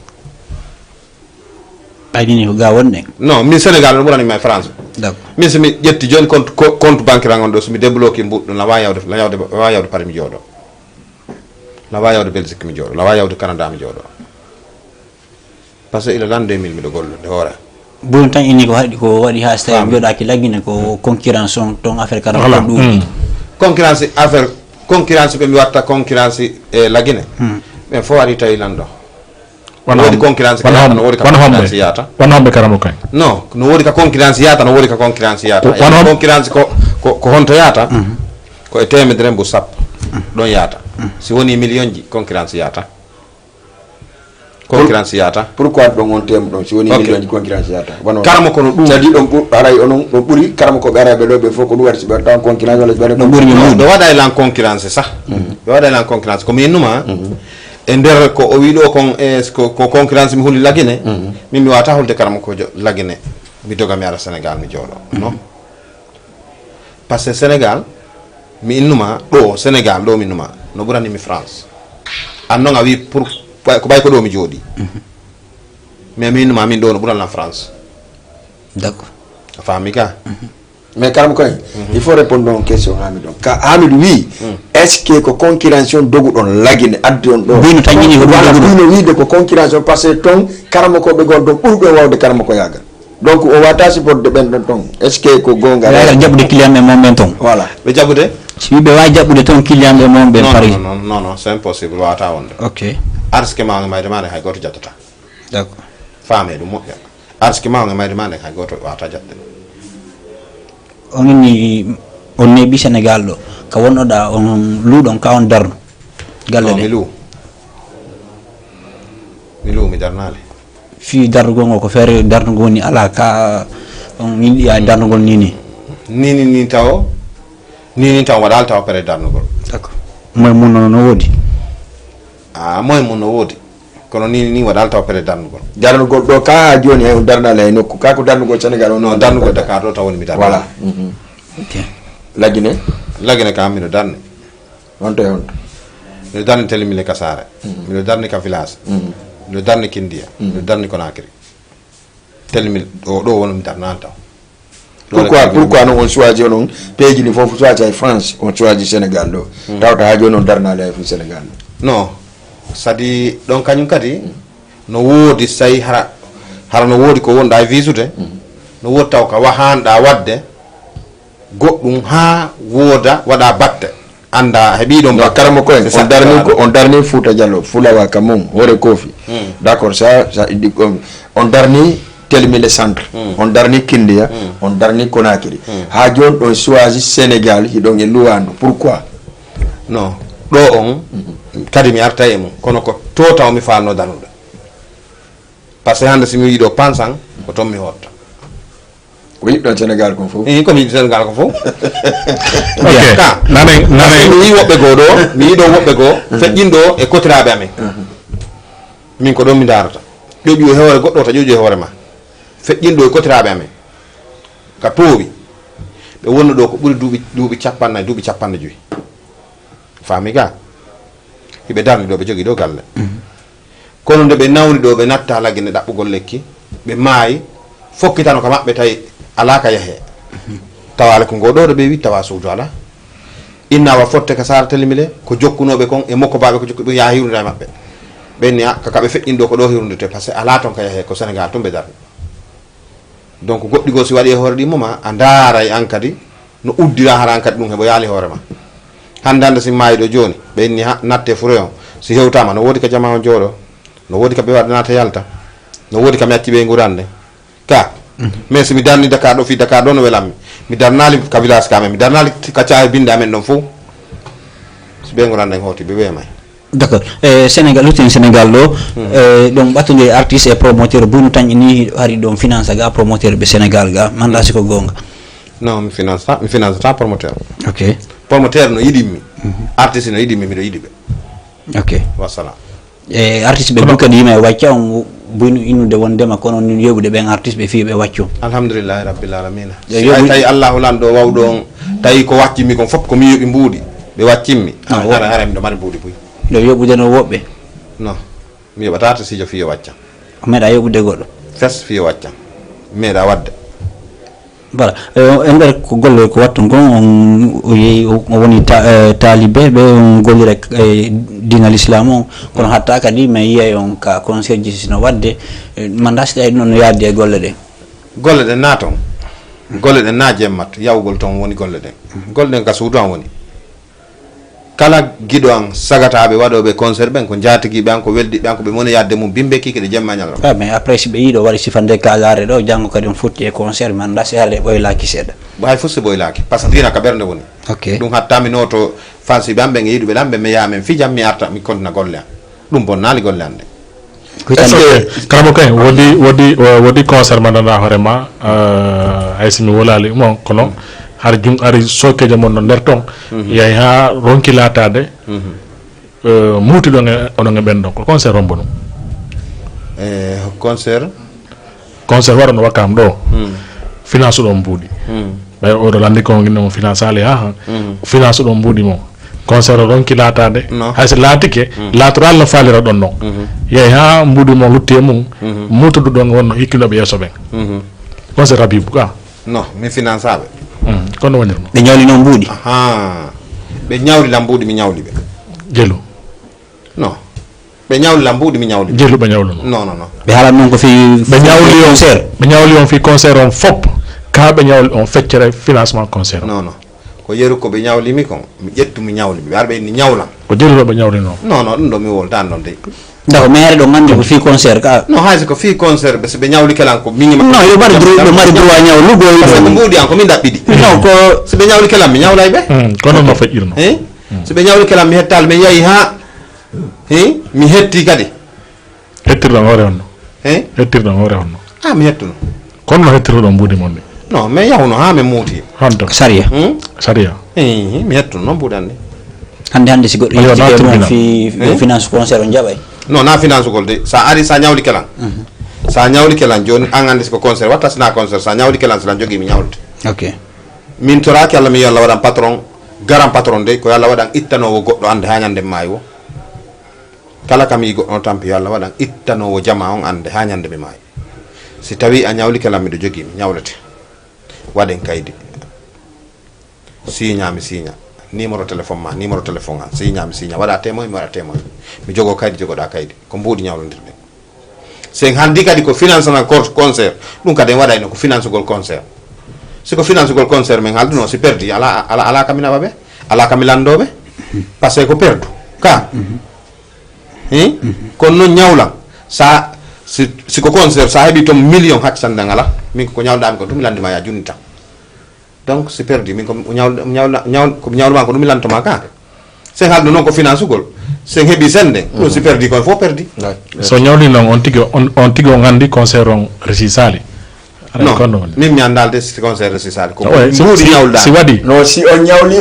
ni ko ga wonne non min Sénégal no buran may France d'accord min so mi jetti joni compte banque rangon do so mi débloqué mbuddo la wa yawde Paris mi jodo la wa yawde Belgique mi jodo la wa yawde Canada mi jodo parce que il l'an 2000 mi do gollo de hore bon tan ini ko wadi ha stay jodaki lagine ko concurrence on ton affaire karam ko dum concurrence be mi watta concurrence e lagine mais fo wadi tay lando wodi concurrence ka no wodi concurrence yata hombe karamo kay no wodi ka concurrence yata no wodi ka concurrence yata concurrence ko honto yata ko e temedere mbo sap don yata si woni million ji concurrence yata concurrence yata pourquoi ɗon on tem ɗon si woni million ji concurrence yata karamo kono ɗum sadi ɗon aray onon ɗo ɓuuri karamo ko ɓe araɓe ɗo ɓe fof ko ɗum waɗi si ɓe taw concurrence walla ɓe ɗo ɓuuri ɓe waɗa lan concurrence sah ɓe waɗa lan concurrence ko mi yennuma e nder ko o wiɗo kon ko concurrence mi huli lagine min mi wata hulde karamo ko lagine mi doga mi ara Sénégal mi jooɗo non par ce que Sénégal mi innuma ɗo Sénégal ɗo mi innuma no ɓuranimi France an noon a wi pour ko ɓay ko ɗo mi jooɗi mais mi innuma min ɗo no ɓuranlan France d'accord a faami ka mais karam koy il faut répondre on question Hamidou ka Hamidou wi est ce que ko concurrence dogu ɗon lagine addi on ɗo bino tan ñini bino wiide ko concurrence parce que ton karamo ko ɓe gon ɗon ɓurɓe wawde karamo ko yagal donc o wata supporte ɓen ɗon ton est ce que ko gonga yagal jaɓude client ɓe mon ɓen ton voilà ɓe jaɓude si ɓe wawi jaɓude ton client ɓe mon ɓen paris non c'est impossible wawata wonde ok arske mawge mayde mande hay goto jattata d'accord faame ɗum moƴƴa arske mawge mayde mande hay goto wawata jatte onini on neeɓi Sénégal ɗo ka wonnoɗa on luuɗon ka on darno galle mi ɗe luu mi darnale fi darnugol ngo ko feere darnugol ni ala ka on yiɗi a darnugol ni ni taw waɗal taw pere darnugol d'accord moye mum no woodi moye mum no woodi kono ni waɗal taw pere darnugol ɗo ka joni hay on darnale hay nokku ka ko darnugol Sénégal on non darnugol Dakar ɗo taw woni mi darna voilà ok lagine kam miɗo darne honto e honto miɗo darni Télémile Kasare miɗo darni ka village miɗo darni Kindia miɗo darni Conakry Télémile ɗo woni mi darnan taw pourquoi non on choisi onon peeji ni fof choisi hay France on choisi Sénégal ɗo tawta ha joni on darnale hay fu Sénégal non sadi ɗon kañum kadi no woodi sayi hara no woodi ko wonɗa e visude no woodi taw ka wahanɗa wadde goɗɗum ha wooda waɗa batte anda heɓiɗo no karamo koyen on darni Fouta Diallo Fulawa Kamum Hoore Kofi d'accord ça on darni Télémile centre on darni Kindia on darni Conakry ha joni ɗon choisi Sénégal hiɗon e luwandu pourquoi non ɗo on kadi mi arta e mum kono ko to taw mi falno danude par ce que hande simi yiiɗo pansan ko toon mi hotta ko yiɗɗon Sénégal kon fof ko mi yiɗi Sénégal ko fof nane mi yi woɓɓe goo ɗo mi yiiɗo woɓɓe goo feƴƴinɗo e kotiraɓe amen min ko ɗon mi darata ƴoƴu e hoore goɗɗo ta ƴoƴu e hoore ma feƴƴinɗo e kotiraɓe amen ka toowi ɓe wonno ɗo ko ɓuri duuɓi capanɗe joyi faami ga hiɓe darni ɗo ɓe jogui ɗo galle kono nde ɓe nawni ɗo ɓe natta lagine ɗaɓɓugol lekki ɓe maayi fokkitano ko maɓɓe tawi ala ka yahe tawale ko ngo ɗo ɓe wi tawa suudu ala innawa fotte ka Sara Télémile ko jokkunoɓe kon e mokko baɓe ko jokkuɓe yaha hirnude e maɓɓe ɓenni kakaɓe feƴƴin ɗo ko ɗo hirnudete par ce que ala toon ka yahe ko Sénégal toon ɓe darni donc goɗɗi goo si waɗi e hoore ɗimmoma a daaray an kadi no uddira hara an kadi ɗum heɓo yaali hoore ma hande si maayi ɗo joni ɓenni natte fure on si hewtama no woodi ka jama on jooɗo no woodi ka ɓe waɗanata yalta no woodi ka mi acci ɓe gurande ka mais somi darni Dakar ɗo fi Dakar ɗo no welanmi mi darnali ka village kamen mi darnali ka caahe binde amen ɗon fof so ɓe gurande en hawti ɓe weemay d'accord Sénégal lutten Sénégal ɗo ɗon ɓattude artiste et promoteur bunu tan ni hari ɗon finance ga promoteur ɓe Sénégal ga manda siko gonga non mi finance ta promoteur ok promoteur no yiɗimi artiste no yiɗimi miɗo yiɗi ɓe ok wassalam artiste ɓe du kadi yima e wacca on buyno innude wondema kono ni yeɓude ɓen artiste ɓe fi ɓe waccu alhamdulillahi rabbil alamina tawi allahu lanɗo wawɗo on tawi ko waccimi kon fof komi yoɓi mbuuɗi ɓe waccimmi hara miɗo mari mbuuɗi boyi ɗo yoɓude no woɓɓe non mi yoɓata artiste sijo fiyo wacca o meeɗa yoɓude goɗɗo fes fiyo wacca meeɗa wadde voilà e nder ko golle ko wattu gon on yeeyi o woni talibé ɓe on gollira dinal islam o kono hatta kadi mi yiyay on ka concert ji sino wadde manda si ɗawi noon no yaadde e golle ɗen na toon golle ɗen na jemmat yawgol toon woni golle ɗen golle ɗen ka suudu an woni kala giɗo an sagataɓe waɗoɓe concert ɓen ko jatiguiɓe an ko weldiɓe an ko ɓe moni yadde mum bimbe kikiɗe jemma ñalawma mais après si ɓe yiiɗo waɗi sifande kalare ɗo janggo kadi on futti e concert mi anda si haale ɓoylaki seeɗa hay fof si ɓoylaki par ce que dina ka ɓerde woni ok ɗum hatta mi noto fansiɓe an ɓe e yiɗuɓe ɗan ɓe mi yaha men fijam mi arta mi continua golle an ɗum bonnali golle an nde karamo kay wodi concert mandana horema ay simi wolali mo kono har jum ari soke jamon no nder ton yay ha ronki latade muti do ono nge bendo ko concert rombono concert warono wakam do finance do mbudi bay o do landi ko ngino finance ale ha finance do mbudi mo concert ronki latade hay se latike lateral no falira don non yey ha mbudi mo lutte mum muto do don wonno hikilo be yeso ben concert rabibu ka non mi finance abe kono wonirno be nyawli no mbudi be nyawli la mbudi mi nyawli be jelu non be nyawli la mbudi mi nyawli jelu be nyawlo non be hala non ko fi be nyawli on fi concert on fop ka be nyawli on feccere financement concert non ko yeru ko be nyawli mi kon mi jettu mi nyawli be arbe ni nyawla ko jelu be nyawli non dum do mi wol tan don de ndaw mere do ngande ko fi concert ka non hayse ko fi concert be be nyawli kelan ko mingi non yo bari droit ñaw lu go parce que mbudi an ko min dabbidi non ko se be nyawli kelan mi nyawlay be kono no fejirno se be nyawli kelan mi hettal mi yayi ha mi hetti kadi hettirdo ngore onno hettirdo ngore onno mi hettuno kono no hettirdo mbudi mon non mais yawno ha me muti hanto saria mi hettuno non budande hande si goddo fi finance concert on jabay non na finance gol de sa ari sa nyawli kelan sa nyawli kelan joni an ande ko concert watta sina concert sa nyawli kelan sa jogi mi nyawlte ok min toraki alla mi yalla wadan patron garan patron de ko yalla wadan ittanowo goddo ande hañande maayo kala kam yi goddo tampi yalla wadan ittanowo jama on ande hañande be maayo si tawi a nyawli kelan mi do jogi mi nyawlete waden kaydi signa numéro téléphone an signa wada témoin mi wada témoin mi jogo kaydi jogoda kaydi ko mbudi nyawlondirde sen handi kadi ko finance na concert dum kadi wada no ko finance gol concert siko finance gol concert men halduno si perdi ala kamina babe ala kamilandobe parce que ko perdu ka kon non nyawla sa siko concert sa hebi to million haccande ngala min ko nyawdam ko dum landima ya junita donc c'est perdu min ko nyawla ko dum lantoma ka sen haldu non ko finance gol sen hebi sende no si perdi ko fo perdi so nyawli non on tigo ngandi concert on resisali non min mi andalde si concert resisali ko mbudi nyawda si wadi no si on nyawli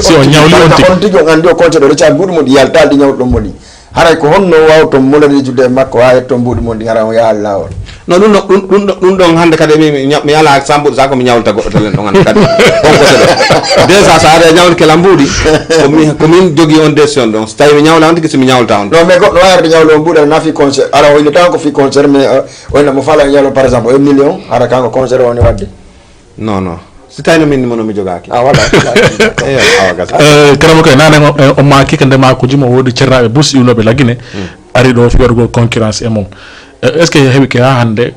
on tigo ngandi o concert o recha mbudi mo di yaltaldi nyawdo moni haray ko honno wawto molani jude makko ha to mbudi mon di ngara o yaal lawol no dum don hande kadi mi ala sambu sa ko mi nyawlta goddo talen don hande kadi on ko déjà sa ara nyawol ke lambudi ko min jogi on décision don stay mi nyawla on tigi mi nyawlta on no mais goddo warde nyawlo mbudi na fi concert ara o ile tan ko fi concert mais wona mo fala nyawlo par exemple 1 million ara kanko concert woni wadde non si tayno min mono mi jogaki wala karamo kay nane o ma kike ndema ko jimo wodi cernabe bus yunobe lagine ari do fi wargo concurrence e mom est ce que hebi ke ha hande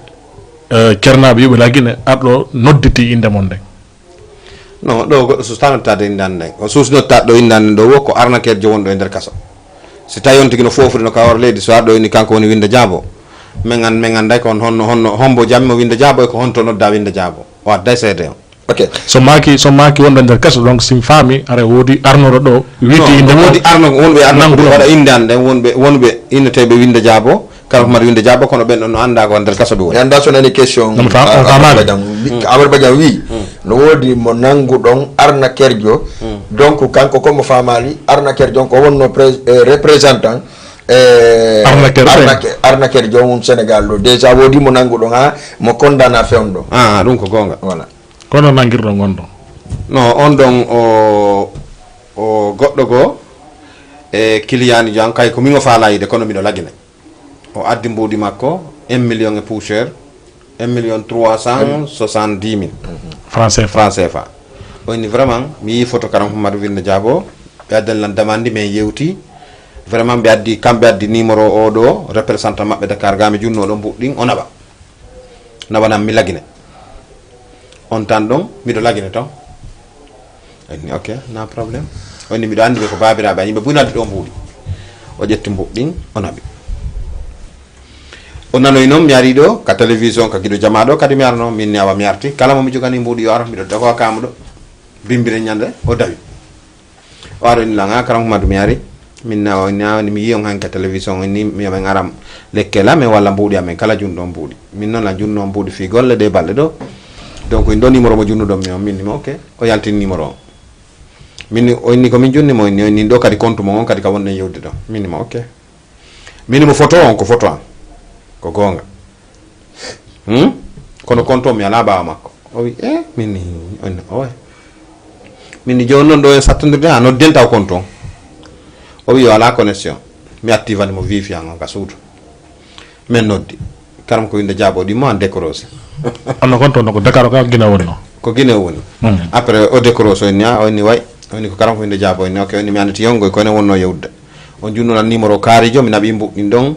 cernabe yube lagine ardo nodditi inde mon den non do goddo so tanata de indande o susno taddo indande do woko arnaker jo wondo e der kaso si tayon tigi no fofuri no kawar leydi so ardo ni kanko woni winde jaabo mengan day kon honno hombo jammo winde jaabo ko honto nodda winde jaabo o adda sede ok so maki wonda der kaso donc sim fami are wodi arnoro do witi inde wodi arno wonbe arno do wada indande wonbe innetebe winde jaabo kala ko mari winde jaabo kono ben no anda ko der kaso be woni anda so nani question Amadou Badian wi no wodi mo nangudon arna kerjo donc kanko ko mo famali arna kerjo ko wonno représentant arna kerjo on Sénégal do déjà wodi mo nangudon ha mo condamna fewndo dum ko gonga voilà kono nangirdo gondo no on don o goddo go client jan kay ko mi ngo faalaide kono mi do lagine o addi mbudi makko 1 million et poussière 1 million 370 000 français fa on ni vraiment mi photo karam Mamadou Winde Diabo be addan lan demandi mais yewti vraiment be addi kambe addi numéro o do représentant mabbe Dakar gami junno do buddin onaba nabanam mi lagine on tan don mi do lagine ton ni ok na problème on ni mi do andi ko babirabe yimbe bunadi do mbudi o jetti buddin onabi on nano inom mi ari do ka télévision ka gido jamaado kadi mi arno min ni awa mi arti kala mo mi jogani mbudi yo ar mi do dako kamudo bimbire nyande o dawi waro ni langa karam madu mi ari min na mi yiyon hanka television ni mi men aram lekkela me walla mbuudi amen kala junno mbuudi min non la junno mbuudi fi golle de balde do donc ndo numéro mo junno do min ni ok o yaltin numéro min o ni ko min junni mo ni do kadi compte mo on kadi ka wonne yewde do min ni ok min mo photo on ko photo an ko gonga kono compte mi ala ba makko o wi min ni on o min ni jonno do e sattondirde no denta compte on o wi ala connexion mi activani mo wifi an ka suudu men noddi karam ko winde jabo di mo an décorose anno konto no ko Dakar ka gina wonno ko gine woni après o décorose ni a ni way oni ko karam ko winde jabo ni ok ni mi andati yongo ko ne wonno yewde on junno na numéro kaarijo mi nabi mbu din don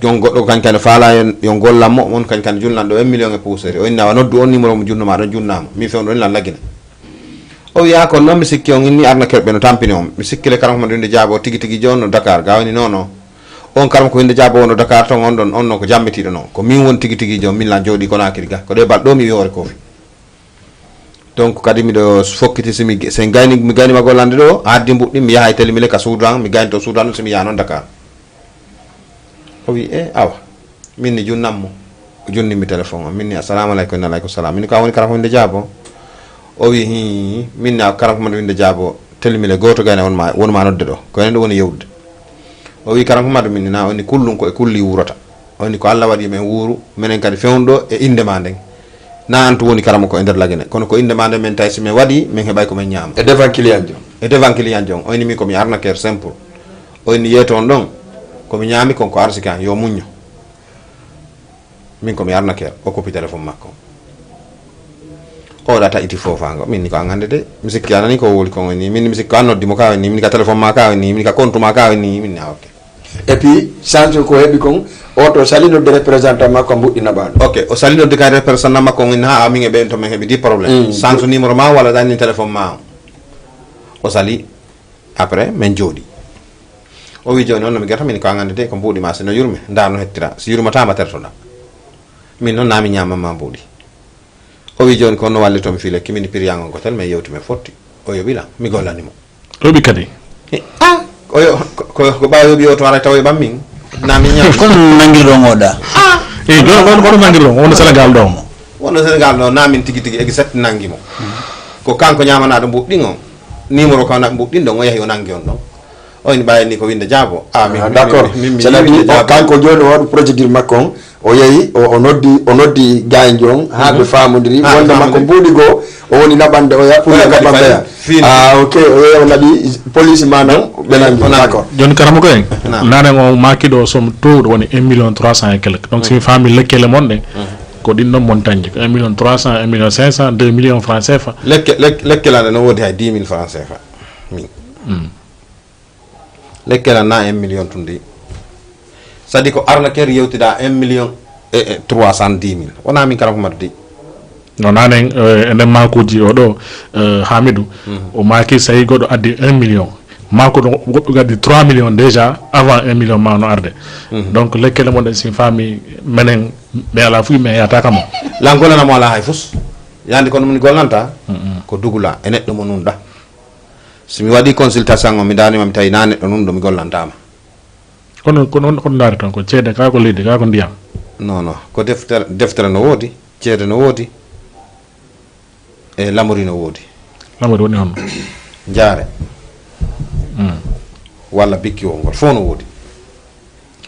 jon goddo kan kan faala yon gollam mo on kan kan junnan do 1 million e poussere o na noddu on numéro mo junno ma do junnama mi fewndo ni lan lagina o wiya ko non mi sikki on inni arna kerbe no tampini on mi sikkile karam ko winde jabo tigi tigi jonno Dakar gawni nono on karam ko winde jabo wono Dakar ton on don onno ko jammitido non ko min won tigi tigi jom min la jodi ko nakiri ga ko de baldo mi yore ko fi donc kadi mi do fokkiti simi sen gayni mi gayni ma gollande do addi mbuddi mi yahay tele mi le ka Sudan mi gayni to Sudan simi ya non Dakar o wi awa min ni junnammo junni mi téléphone min ni assalamu alaykum wa alaykum salam min ko woni karam ko winde jabo o wi min na karam ko winde jabo tele mi le goto gayna won ma nodde do ko en do woni yewde o wi karam ko madu min na oni kullum ko e kulli wurata oni ko Allah wadi men wuru menen kadi fewndo e inde ma den na antu woni karam ko e der lagene kono ko inde ma den men taysi men wadi men hebay ko men nyama e devant client jon oni mi ko mi arnaqueur simple oni yeton don ko mi nyami kon ko arsikan yo munyo min ko mi arnaqueur o ko pi téléphone makko o data iti fofango min ni ko ngande de musique yana ni ko woli ko ni min musique ko anodi mo ka ni min ka téléphone ma ka ni min ka compte ma ka ni min na ok et puis sans ko hebi kon auto salino de représentant makko mbudina ba ok o salino de ka représentant makko ni ha mi ngebe to men hebi di problème sans numéro ma wala dan ni téléphone ma o sali après men jodi o wi joni non mi gata min ko ngande de ko mbudi ma se no yurme ndano hettira si yurma tama tertoda min non nami nyama ma mbudi o wi joni ko no walle to mi file kimini piriyango ko tel me yewti me fotti o yobila mi gollani mo o bi kadi ko bawo bi o to ara taw bammin na mi nyam kon nangiro ngoda do nangiro won Senegal do wono Senegal no na min tigi tigi exact nangimo ko kanko nyamana do mbuddi on numéro ko na mbuddi do yahi o nangi on do o ni baye ni ko winde jabo mi d'accord c'est kanko joni wadu procédure makko o yeyi o noddi gaynjon ha be famodiri wonde makko mbudi go o woni nabande o ya fuya ka bambeya ok o nabi police manam benan d'accord joni karamo ko en nane ngo makido som to woni 1 million 300 et quelque donc si famille lekkele monde ko dinno montagne 1 million 300 1 million 500 2 millions francs CFA lekkela no wodi hay 10 000 francs CFA mi lekkela na 1 million tundi sadi ko arnaqueur yewtida 1 million et 310 000 wona min karam ko maddi no nane ene makuji o do Hamidou o maki say godo addi 1 million mako do goddo gaddi 3 millions déjà avant 1 million ma no arde donc lekkele mo de sin famille menen be ala fu me yata kam langola na mo ala hay fus yandi ko mun gollanta ko dugula e neddo mo nunda simi wadi consultation mi dani mam tay nane do nundo mi gollantama kono ndari tan ko cede ka ko leydi ka ko ndiyam non ko deftere no wodi cede no wodi e lamori no wodi lamori woni on jaare walla bikki o ngol fo no wodi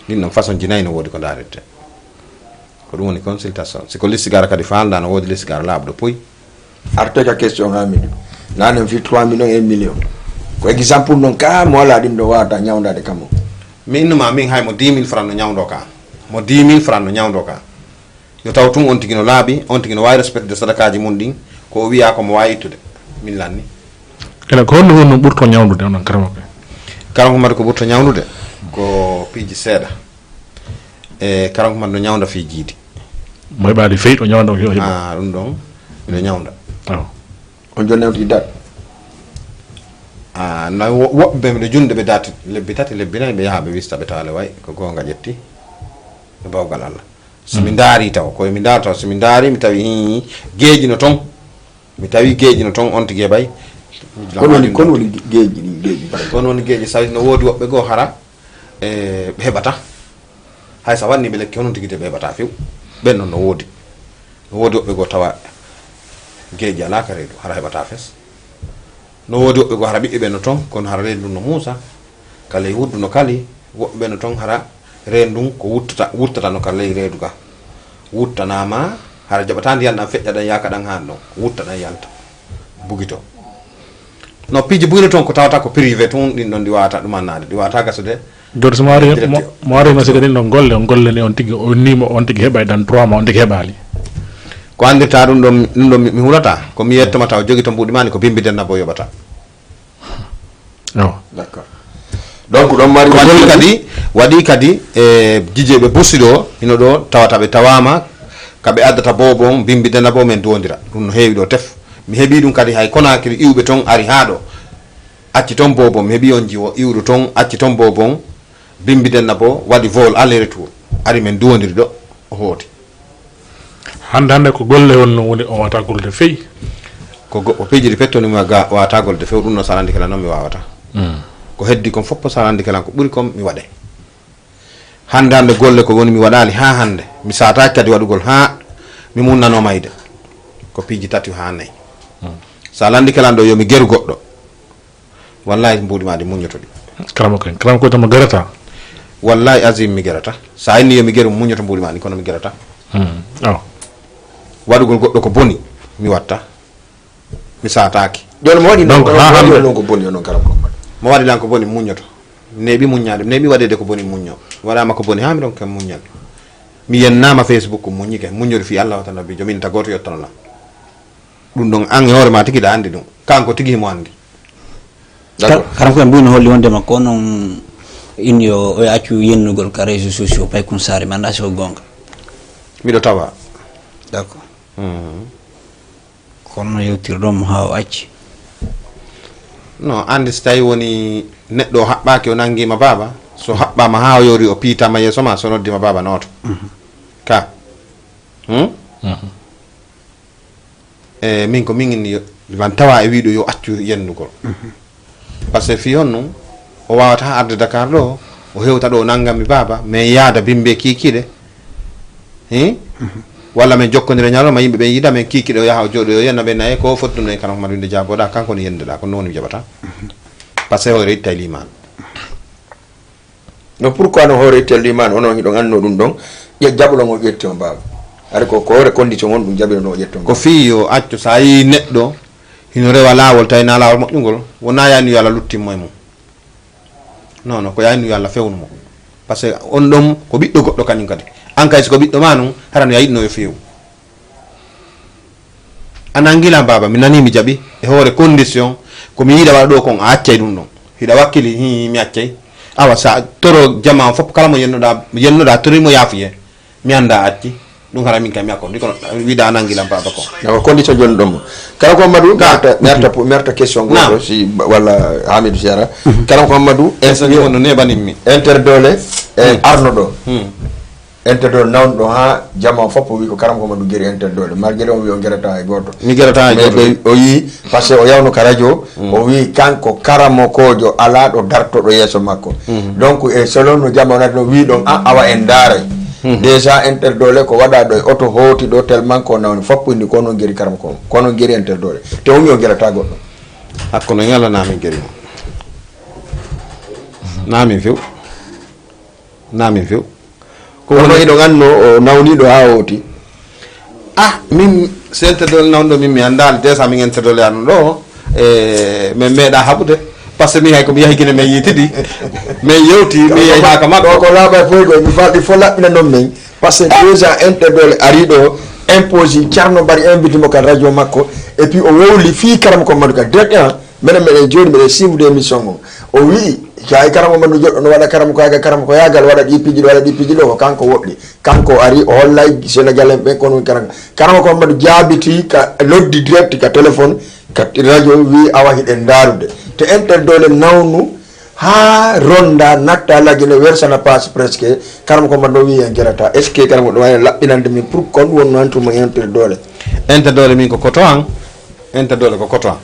din non façon jinay no wodi ko darete ko dum woni consultation si ko lissigara kadi fanda no wodi lissigara labdo puy arte ka question Hamidou nanen fi 3 millions 1 million ko exemple non ka mo la din do wata nyawnade kamo min ma min hay mo 10 000 francs no nyawdo ka mo 10 000 francs no nyawdo ka yo taw tum on tigino laabi on tigino way respect de sadakaji mun din ko wiya ko mo wayi tude min lanni ela ko no burto nyawdude on karamo ko mad ko burto nyawdude ko piji seda e karam ko mad no nyawda fi jiidi moy baadi feyto nyawda yo hebo dum don no nyawda on jonnewti dat na wobbe mi do junde be dati lebbi tati lebbi nay be yaha be wista be tale way ko gonga jetti e bawgal Allah so mi ndaari taw ko mi ndaari taw so mi ndaari mi tawi geeji no ton mi tawi geeji no ton on tige bay kono woni geeji sawi no woodi woɓɓe goo hara ɓe heɓata hay sa wanni ɓe lekki honon tigi de ɓe heɓata few ɓen noon no woodi woɓɓe goo tawa geeji ala ka reedu hara heɓata fes no woodi woɓɓe goo hara ɓiɓɓe ɓen no toon kono hara reedu no muusa kala wuddu no kali woɓɓe ɓen no toon hara reendun ko wuttata no ka ley reedu ga wuttanama hara jaɓata ndiyan ɗan feƴƴa ɗan yaka ɗan han ɗon wutta ɗan yalta bugito no piiji buyno toon ko tawata ko privé tun ɗin ɗon ɗi wawata ɗumannade ɗi wawata gasude joni so mo arino siga ɗin ɗon golle on golleni on tigui o nimo on tigui heɓay dan 3 mois on tigui heɓali ko andirta ɗum ɗon mi hulata ko mi yettoma taw jogui to mbuɗi mani ko bimbidenna bo yoɓata d'accord donc ɗon mari waɗi kadi e jijeɓe bussi ɗo ino ɗo tawata ɓe tawama kaɓe addata bobon bimbidena bo men duwodira ɗum no heewi ɗo tef mi heeɓi ɗum kadi hay Conakry iwɓe toon ari ha ɗo acci toon bobon mi heeɓi on jiwo iwɗo toon acci toon bobon bimbidenna bo waɗi vol aller retour ari men duwodiri ɗo o hooti hande ko golle on no woni o wata golde feyi ko piiji ɗi pettonima ga wata golde few ɗum no sarandi kala noon mi wawata ko heddi kon foppo sarandi kala ko ɓuuri kon mi waɗe hande golle ko woni mi waɗali ha hande mi sataki kadi waɗugol ha mi munnano mayde ko piiji tati ha nayyi sa landi kala ɗo yomi geru goɗɗo wallahi mbuɗi ma ɗi muñoto ɗi karama ko tama gerata wallahi azim mi gerata sa inni yomi geru muñoto mbuɗi ma ɗi kono mi gerata waɗugol goɗɗo ko boni mi watta mi sataki joni mo waɗi donc ha hande non ko boni non karam ko mo waɗi lan ko boni muñoto neeɓi muñade neeɓi waɗede ko boni muño waɗama ko boni ha mi ɗon kam muñal mi yennama Facebook muñike muñori fi Allah wata nabi jomin ta goto yottano lam ɗum ɗon an e hoore ma tigi ɗa andi ɗum kanko tigi himo andi karam ko en mbino holli wondema ko noon inni o accu yennugol ka réseaux sociaux pay kun saare mi anda so gonga miɗo tawa d'accord kono yewtirɗon ha o acci non andi so tawi woni neɗɗo o haɓɓaki o nanguima baba so haɓɓama ha o yori o piitama yeeso ma so noddima baba noto ka e min ko min inni man tawa e wiɗo yo accu yennugol par ce que fi on noon o wawata ha arde Dakar ɗo o hewta ɗo o nangammi baba mais yaada bimbe kikiɗe walla min jokkodire ñalawma yimɓe ɓe yiida men kikiɗe o yaha o jooɗo o yenna ɓe nayi ko fottuno e kanam Mamadou Inde Diaboɗa kanko no yendeɗa kono woni mi jaɓata par ce que hoore itta liman no pourquoi no hoore itta liman onon hiɗon anno ɗum ɗon jaɓolon o ƴetti on baba ari ko hoore condition on ɗum jaɓino ɗon o ƴetton ko fi yo accu sa yi neɗɗo hino rewa lawol tawi na lawol moƴƴugol wona yani yo Allah luttimmo e mum non non ko yani yo Allah fewnumo par ce que on ɗon ko ɓiɗɗo goɗɗo kañum kadi an kay siko ɓiɗɗo ma num harano ya yiɗno yo fewu anan gila baba mi nani mi jaɓi e hoore condition komi yiiɗa waɗa ɗo kon a accay ɗum ɗon hiɗa wakkili mi accay awa sa toro jama fof kala mo yennoɗa torimo yaafuye mi anda acci ɗum hara min kam mi akko ndi kono wiɗa anan gila baba ko no condition joni ɗum kala ko Mamadou mi arta question goto si walla Hamidou Siara kala ko Mamadou no neɓanimmi interdole e arno ɗo interdole nawno ɗo ha jama fof wi ko karam ko Mamadou gueri interdole malgré on wi o guerata e goto mi guerata e goto o yi par ce que o yawno ka radio o wi kanko karamo kojo ala ɗo dartoɗo yeeso makko donc e selon no jama onati no wi ɗon awa en daaray déjà interdole ko waɗa ɗo e auto hooti ɗo tellement ko nawni foppundi kono gueri karam ko kono gueri interdole te o wi o guerata goɗɗo hakkuno ngala nami gueri mo nami few ko wono iɗo anno o nawniɗo ha hooti min so interdole nawɗo min mi andali déjà min interdole anno ɗo e min meeɗa haɓude par ce que mi hay komi yahi guine men yiitiɗi min yewti mi yehi haka makko ko laaɓa foy ɗo mi falɗi fo laɓɓina noon min par ce que déjà interdole ari ɗo imposi ceerno mbaɗi invité mo ka radio makko et puis o wowli fii karam ko Mamadou ka directement meɗen joni mbiɗen suivre émission o o wi hay karam ko Mamadou joɗɗo no waɗa karam ko yaga karam ko yagal waɗa ɗi piiji ɗo ko kanko woɗɗi kanko ari o hollay sénégal en ɓe kono karam ko Mamadou jaabiti ka loddi direct ka téléphone ka radio wi awa hiɗen daarude te interdole nawnu ha ronda natta lagine wersana passe presque karam ko Mamadou wi en guerata est ce que karam ɗo wayno laɓɓinande min pour kon wonno hantumo interdole min ko coton an interdole ko coton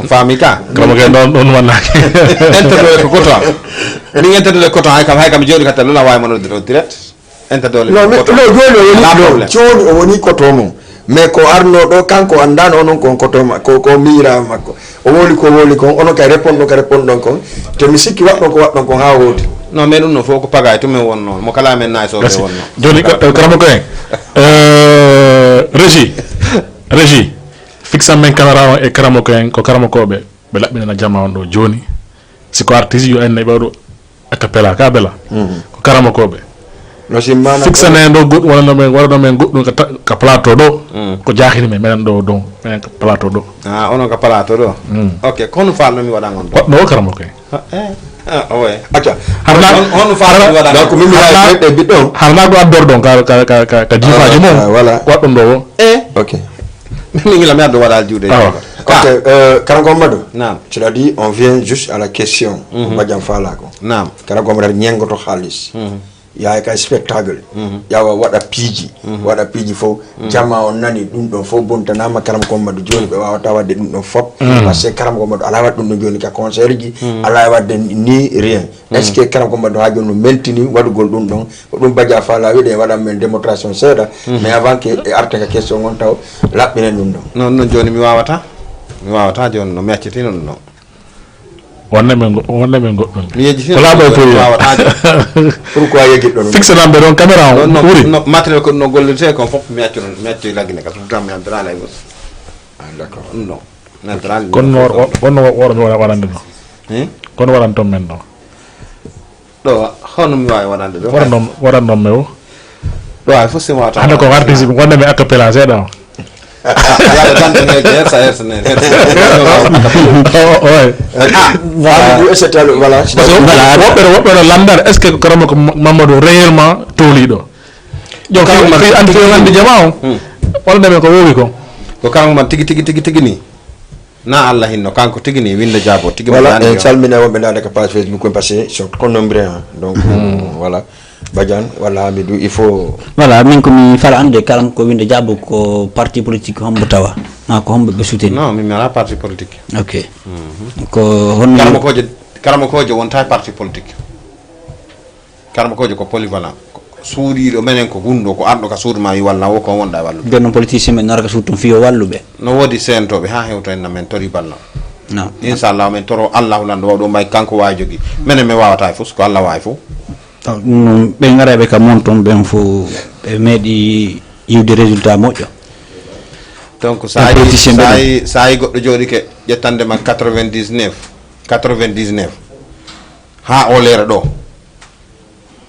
fami ka karamo ke don wannaki entede ko coton ni entede le coton hay kam jodi ka tan la way mono direct entede le coton no joni o woni coton mo mais ko arno do kanko andano onon kon coton ko mira makko o woli ko ono kay répondre ko te mi sikki waddo ko ha wodi non mais dum no foko pagay to men wonno mo kala men nay so be wonno joni karamo ko régie fixa men caméra e karamo ko karamo ko be labbina jama on do joni siko artiste yo en bawdo acapella ka bela ko karamo ko be no simana fixa ne do god wala no men goddum ka plateau do ko jaaxini men do men ka plateau do ono ka plateau do ok kono fallo mi wada ngon do karamo ko ouais acha harna on fallo wada donc mi la be bidon harna do ador don ka jifa jimo voilà wadum do ok mi la merde wada jude ok Karango Madou naam tu l'as dit on vient juste à la question Badian Fala ko naam Karango Madou nyengoto khalis ya ka spectacle ya wada piji fo jama on nani dum do fo bonta nama Karango Madou joni be wawata wadde dum do fop parce que Karango Madou ala wadde dum joni ka concert ji ala wadde ni rien est-ce que Karango Madou ha joni meltini wadugol dum don dum Badian Fala wede wada men démonstration seda mais avant que arte ka question on taw labbinen dum don non joni mi wawata joni no mecciti non no wonne men goddon mi yeji ko labo to pourquoi yegi don fixe nambe don caméra on wuri no matériel ko no gollete ko fop mecci lagine ka dum mi andra lay gos d'accord non natural kon wor mi warande do kon waranto men do hono mi way warande do warandom mew do ay fo se wata anda ko artiste wonde me acapella seda ya dan ngel esa ne voilà wobbe landar est ce que karamo ko Mamadou réellement tolido jo ko andi jama wala deme ko wowi ko kanko man tigi ni na Allah hinno kanko tigi ni winde jabo tigi voilà salmina wonbe dande ka page Facebook ko passé sur kon nombre donc voilà Badiane wala Hamidou il faut voilà min ko mi fala ande karam ko winde jabo ko parti politique hombo tawa ma ko hombo be souteni non mi mala parti politique ok ko hon karamo koje wonta parti politique karamo koje ko polyvalent suudi do menen ko gundo ko ardo ka suudu ma yi walla wo ko wonda wallu benno politicien men naraka suutum fiyo wallube no wodi sentobe ha hewto en men tori balla non inshallah men toro Allah lando wawdo may kanko way jogi menen me wawata fus ko Allah way fu be ngarabe ka monton ben fo be medi yiwde résultat mojo donc say goddo jodi ke jettande ma 99 ha o lera do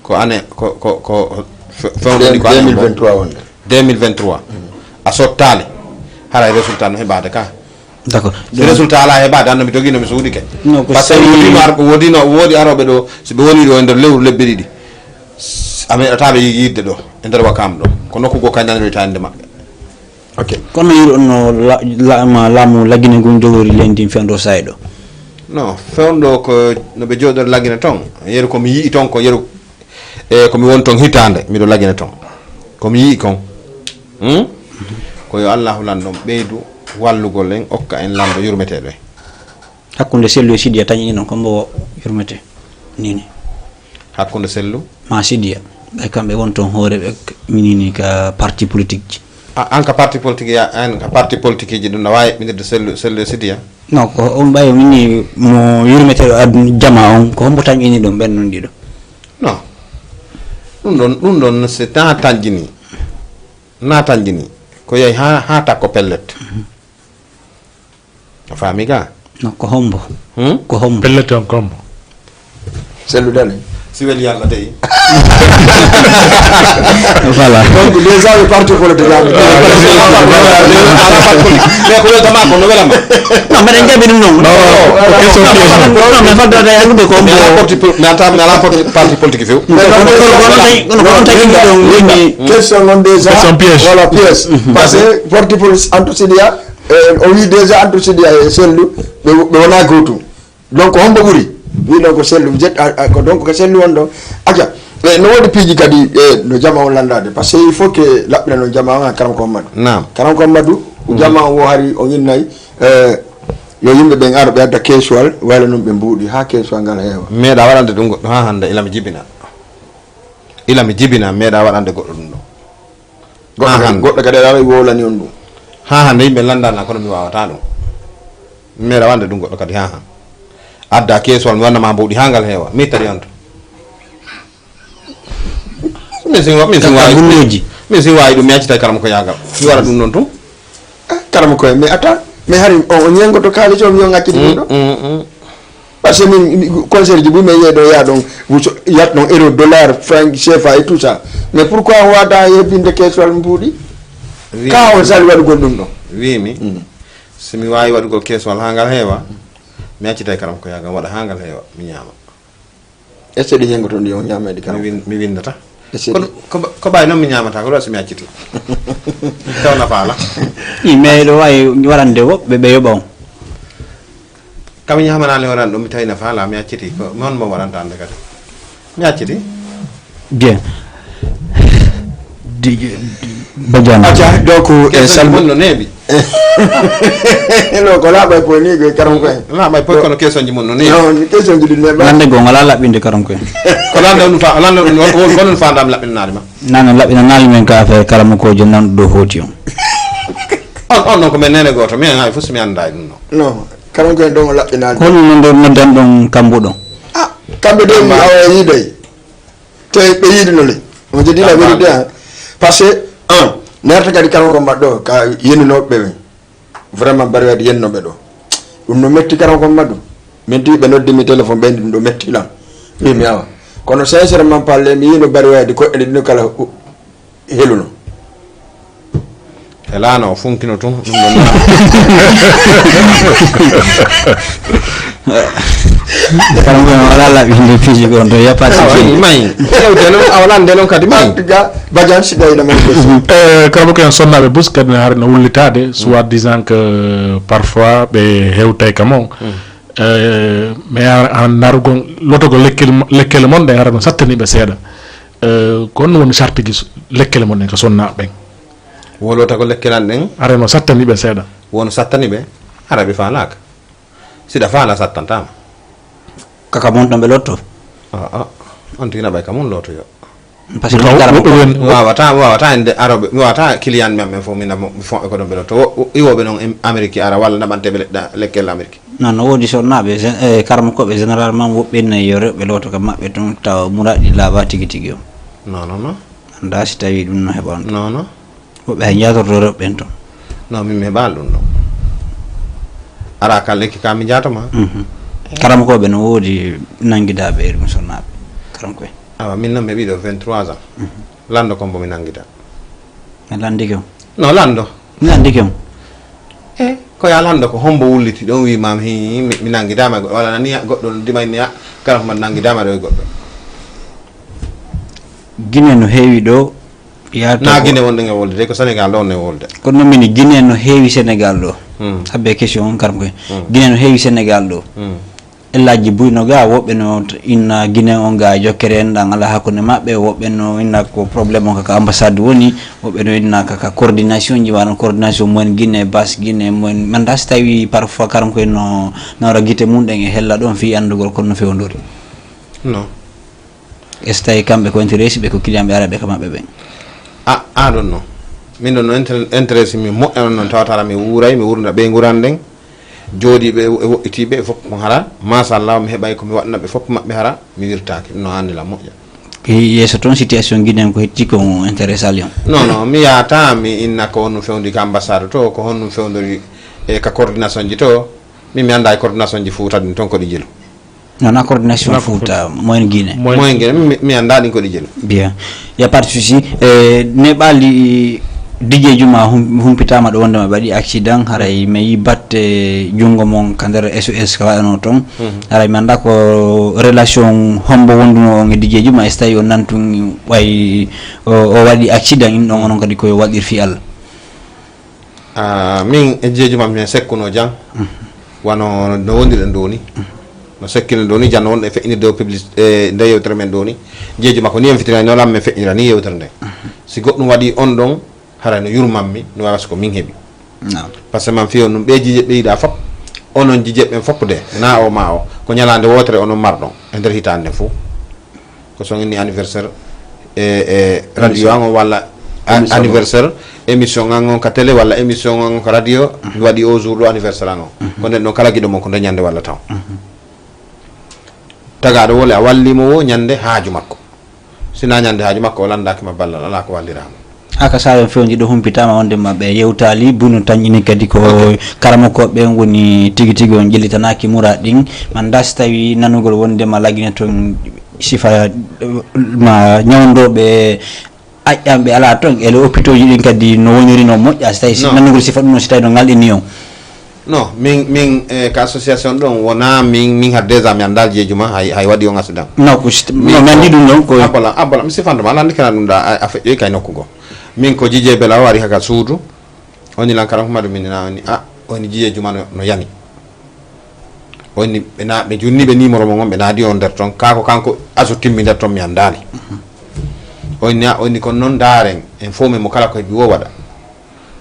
ko ane ko fewndi ko 2023 wonde 2023 a sottali haray résultat no hebade ka d'accord résultat ala hebade ando mi dogino mi suudi ke non ko parce que mar ko wodi arobe do so be woni do e nder lewru lebbe didi ame tabe yidde do e nder wakam do ko nokku go kanyande tande mabbe ok kono yiro no lamu lagine gon jogori lendi fendo saydo non fewndo ko no be jodor lagine ton yeru ko mi yi ton ko yeru ko mi won ton hitande mi do lagine ton ko mi yi kon ko yo Allah landom beydu wallugol en okka en lando yurmetedo hakkunde sellu sidia tani non ko mbo yurmete nini hakkunde sellu ma sidia be kambe won ton hoore be minini ka parti politique an ka parti politique ya an ka parti politique ji dum na way minirde sellu sidia non ko on bayo minni mo yurmete jama on ko hombo tan ini dum ben non dido non dum don c'est ta tanjini na tanjini ko yey ha ta ko pellet fami ga non ko hombo ko hombo pellet on kombo sellu dale si wel yalla dey voilà donc les gens parti politique mais ko wel tama ko no welama non mais ngabe dum non non mais fadda da yagbe ko mais la parti politique few question on déjà voilà pièce parce que parti politique antusidia on wi déjà antusidia e sellu be wona goto donc hombo buri wi donc sellu jet ko donc ko sellu won do aja no wodi piji kadi no jama on landade parce que il faut que labbina no jama on Karango Madou naam Karango Madou jama o hari o yinnay yo yimɓe ɓen ara ɓe adda kesuwal wayla num ɓe mbuuɗi ha kesuwal ngal heewa meeɗa waɗande ɗum goɗɗo ha hande ila mi jibina meeɗa waɗande goɗɗo ɗum ɗo goɗɗo kadi aɗa wolani on ɗum ha hande yimɓe landana kono mi wawata ɗum meeɗa wande ɗum goɗɗo kadi ha han adda kesuwal mi wannama mbuuɗi ha ngal heewa mi tari on to min sin wawi ɗum mi accita karama ko yagal mi waɗa ɗum noon tum karama koye mais attends mais hari o ñengoto kalis o mi yo ŋaccidi ɗum ɗo par ce que min conseil ji ɓumen yeeɗo yaa ɗon yat ɗon euro dollar franc CFA et tout ça mais pourquoi on wada hebbinde kesuwal mbuuɗi ka on sali waɗugol ɗum ɗo wimi somi wawi waɗugol kesuwal ha ngal heewa mi accita karama ko yagal waɗa ha ngal heewa mi ñaama est ce que ɗi ñengoto ndi on ñamede karam mi windata ko ɓay noon mi ñamata ko ɗo somi acciti tewna faala mais ɗo wawi waɗande woɓɓe ɓe yoɓa on kami ñamanani waɗan ɗum mi tawina faala mi acciti ko mi honmo waɗanta ande kadi mi acciti bien Badiane acca donc salmon no neeɓi no ko laaɓay poy ni koye karam koye laaɓay poy kono question ji mum no neeɓi non question ji ɗi neɓa lande goo ngala laɓɓinde karam koye ko lande ɗum wonon fandam laɓɓinanaade ma nane laɓɓinanaali men ka affaire karama kojo nanɗo dow hooti on on noon ko men nene gooto min hay fof somi annda e ɗum noon non karam koye ɗon o laɓɓinaali holno ndo noddan ɗon kambu ɗon kamɓe ɗo mi awa yiidoy te ɓe yiidino le on je dit la vérité hein par ce que nerta kadi karam ko mbaɗɗo ka yenninoɓe ɓe vraiment bari waɗi yennoɓe ɗo ɗum no metti karam ko mbaɗɗum min tiwi ɓe noddimi téléphone ɓeydi ɗum ɗo mettilam mi awa kono sincèrement parlé mi yino bari wayde koɗɗe ɗino kala heluno helano o funkino tum ɗum ɗon karam koye wala laɓɓinde piiji gon to yapati mayi ƴewde noon a walande noon kadi mayi ga Badiane si ɗayna men question karama ko en sonnaɓe bus kadi har no wullitade soit disant que parfois ɓe hewtay kam on mais an narugol lotogol lekkele mon ɗe ara no sattaniɓe seeɗa ko on woni charte ji lekkele mon ɗen ko sonnaɓe ɓen wolota ko lekkelan ɗen ara no sattaniɓe seeɗa wono sattani ɓe ara ɓe faalaka siɗa faala sattantama kaka mon ɗon ɓe lotto on tigina ɓay kamum lotoyo par ce que wawata ende aroɓe mi wawata client mi amen fof mi fonɓe ko ɗon ɓe lotto iwoɓe noon amérique ara walla naɓanteɓe lekkelle amérique non no woodi sonnaɓe karama koɓe généralement woɓɓinne yo rewɓe loto kam maɓɓe tun tawa muraɗi laaba tigui tigui o non anda si tawi ɗum no heɓa on non woɓɓe hay jatorto rewɓen toon non min mi heɓali ɗum ɗon ara kal lekki ka mi jatoma karama koɓe no woodi nanguidaɓe e ɗum sonnaɓe karam koye awa min noon mi ɓiɗo 23 ans lando kombo mi nanguida mi landike on non lando mi landike on koya lando ko hombo wulliti ɗon wimam mi nanguidama walla nani goɗɗo dimayni kala ko mbaɗa nanguidama ɗo e goɗɗo Guinée no heewi ɗo na Guinée wonɗe e wolde de ko Sénégal ɗo wonne wolde kono noon mini Guinée no heewi Sénégal ɗo habbe question on karam koye Guinée no heewi Sénégal ɗo ellaji buyno ga woɓɓe no inna Guinée on ga jokkere en ɗan ala hakkude maɓɓe woɓɓe no inna ko probléme o kaka ambassade woni woɓɓe no inna kaka coordination ji waɗon coordination mumen Guinée basse Guinée mumen manda so tawi parfois karam koye no nawra guite mum ɗen e hella ɗon fi andugol kono no fewdori non e so tawi kamɓe ko intéressé ɓe ko client ɓe araɓe ka maɓɓe ɓen ɗon noon min ɗon no intéressé mi moƴƴanon noon tawatara mi wuuray mi wurna ɓe nguran nden jooɗiɓe e woɗɗitiɓe e fof ko hara machallah mi heɓay komi waɗnaɓe fof maɓɓe hara mi wirtaki no annila moƴƴa yesso toon situation Guinée ko hetti ko intéressé ali on non mi yahata mi inna ko honno fewndi ka ambassade to ko honno fewndori e ka coordination ji to mi anda e coordination ji Fouta ɗin toon koɗi jelu non a coordination Fouta moyen Guinée moyen Guinée mi anda ɗin koɗi jelu bien y a pas de souci ne ɓaali DJ Juma humpitama ɗo wondema ɓe waɗi accident haray mi yi batte jungo mon ka nder SOS ka waɗano toon haray mi anda ko relation hombo wonduno on e DJ Juma so tawi o nantun ɓay o waɗi accident in ɗon onon kadi koye waɗir fi Allah min e DJ Juma mi sekkuno jang wano no wondiɗen ɗo ni no sekkino ɗo ni janno wonɗe feƴƴini dow publicité nde yewtere men ɗo ni DJ Juma ko ni en fitina noon am mi feƴƴira ni yewtere nde si goɗɗum waɗi on ɗon haray no yurmanmi no wawa siko min heeɓi par ce que man fiyo num ɓe jiije ɓe yiɗa fop onon jijebe foppude na o ma o ko nyalande wotere onon mardon e der hitande fu ko so ni anniversaire e radio an wala anniversaire émission ngon ka télé wala émission ngon ko radio wadi au jour do anniversaire an ko nen non kala gido mon ko nyande wala taw tagado wala wallimo wo nyande haaju makko sina nyande haaju makko landaki ma ballal ala ko wallirama aka sayo fewndi do humpitama wonde mabbe yewtali bunu tanjini kadi ko karamo ko be woni tigi tigi on jelitanaki muradin man das tawi nanugol wonde ma lagine ton sifa ma nyawdobe ajjambe ala ton ele hôpitaux yi din kadi no woniri no mojja tay nanugol sifa dum no sitay no ngaldini on non min ka association don wona min ha déjà mi andal jejuma hay wadi on accident non ko no mandi dum non ko abala mi sifando ma landi kana dum da afeje kay nokkugo min ko jije bela wari haka suudu oni lan karam madu min na oni oni jije juma no yani oni be junni be numéro mo ngombe na di on der ton kako kanko aso timmi der ton mi andali oni kon non daren en fo me mo kala ko bi wo wada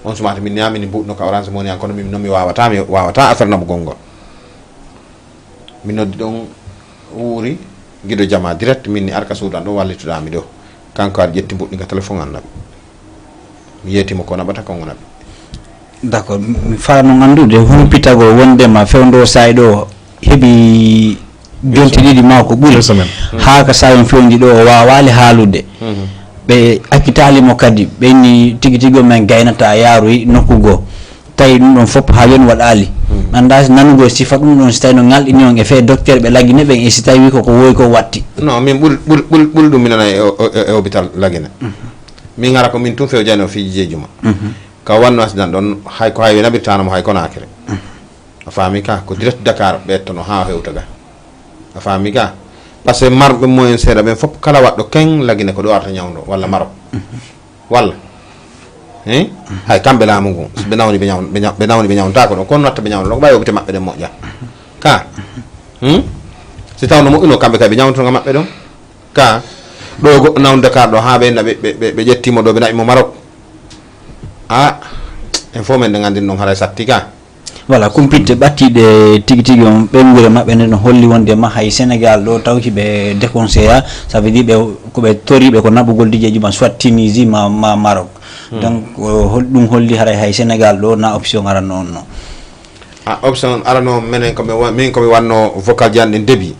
on sumata min nyami ni budno ka orange moni ankon mi nomi wawata affaire nabu gongo min noddi don wuri gido jama direct min ni arka suudan do wallituda mi do kanko ar jetti buddi ga telephone annabi mi yeti mo ko nabata ko ngonabe d'accord mi fara no andude humpitago wonde ma fewndo saydo hebi jonti didi ma ko buri ha ka sayon fewndi do wawali halude be akitali mo kadi be ni tigi tigi men gaynata yaaru nokkugo tay non fop ha yon wadali anda nanugo sifa dum non stay no ngal union e fe docteur be lagine be e sitay wi ko woy ko watti non min bul dum minana e hôpital lagine min ngara ko min tum few jano fi jejuma ka wanno accident don hay ko hay nabi tanam hay ko nakere afami ka ko direct Dakar bettono ha hewtaga afami ka parce que marbe moyen sera ben fop kala waddo ken lagine ko do arta nyawdo wala marok wala hay kambe la mungu be nawni be nyawn ta ko don kon natta be nyawn lo bayo bite mabbe de moja ka si tawno mo ino kambe kay be nyawn to mabbe don ka do go nawn Dakar do ha be na be jettimo do be nabi mo marok en fo men ngandin non haray satti ka voilà kumpite battide tigi tigi on be ngure mabbe no holli wonde ma hay Sénégal do tawki be déconseilla ça veut dire be ko be tori be ko nabugol dijeji ma soit Tunisie ma Maroc donc dum holli haray hay Sénégal do na option ara non non option ara no menen ko min ko wanno vocal jande debi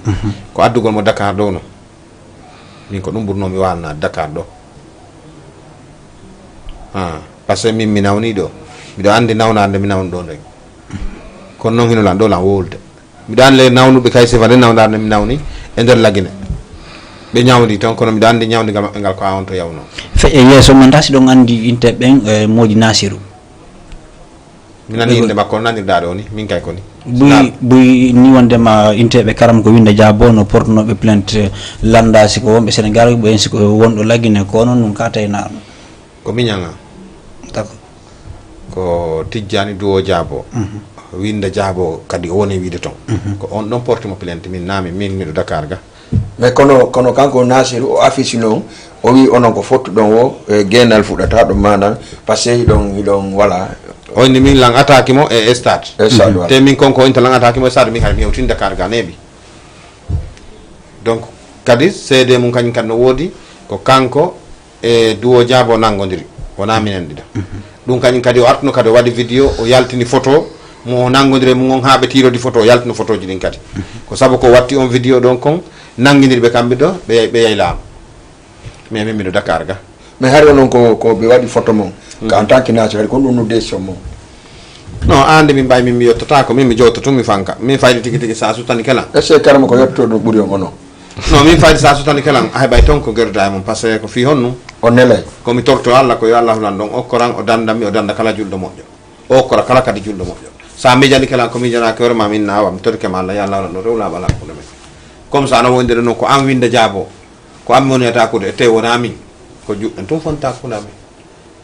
ko addugol mo Dakar do no min ko dum burno mi wanna Dakar do parce que min mi nawni do mi do andi nawnande mi nawn do rek kon non hino lan do lan wolde mi dan le nawnu be kay se vade nawnande mi nawni e der lagine be nyawdi ton kono mi dan andi nyawdi ngal ko awon to yawno fe yeso man dasi don andi inte ben moji Nasiru mi nani inde makko nani daado ni min kay koni buy ni wonde ma inte be karam ko winde jabono portno be plainte landa siko wonbe Sénégal be siko wondo lagine ko non nun ka tay na ko minyanga d'accord ko tijjani duwo jabo winda jabo kadi woni wiide ton ko on non porte mo plainte min nami min mi do Dakar ga mais kono kanko Nasiru o affiche non o wi onon ko fottu don o genal fudata do manan parce que idon wala o ni min lang attaque mo e stade te min konko inta lang attaque mo stade min hay mi hewtin Dakar ga nebi donc kadi cede mun kany kan no wodi ko kanko e duwo jabo nangodiri wona minen dida dum kany kadi o artno kadi wadi video o yaltini photo mo nangodire mo ngon haabe tiro di photo yaltino photo ji din kadi ko sabu ko watti on video don kon nangindir be kambe do be yaylam mais mi do Dakar ga mais har non ko be wadi photo mon ka en tant que national ko dum no décision mon non ande min bay mi yottata ko mi jotto mi fanka mi faydi tigi sa su tan kala est ce que karama ko yotto do buri on non mi faydi sa su tan kala ay bay ton ko gerda mon parce que ko fi honnu on nelay ko mi torto Allah ko yo Allah lan don o koran o dandami o danda kala juldo mojo o kora kala kadi juldo mojo sa mi jani kala ko mi jana ko ma min nawa mi torke ma Allah ya Allah no rewla bala ko deme comme ça no wonde no ko am winde jabo ko am moneta ko de te wona min ko judden tum fonta ko nami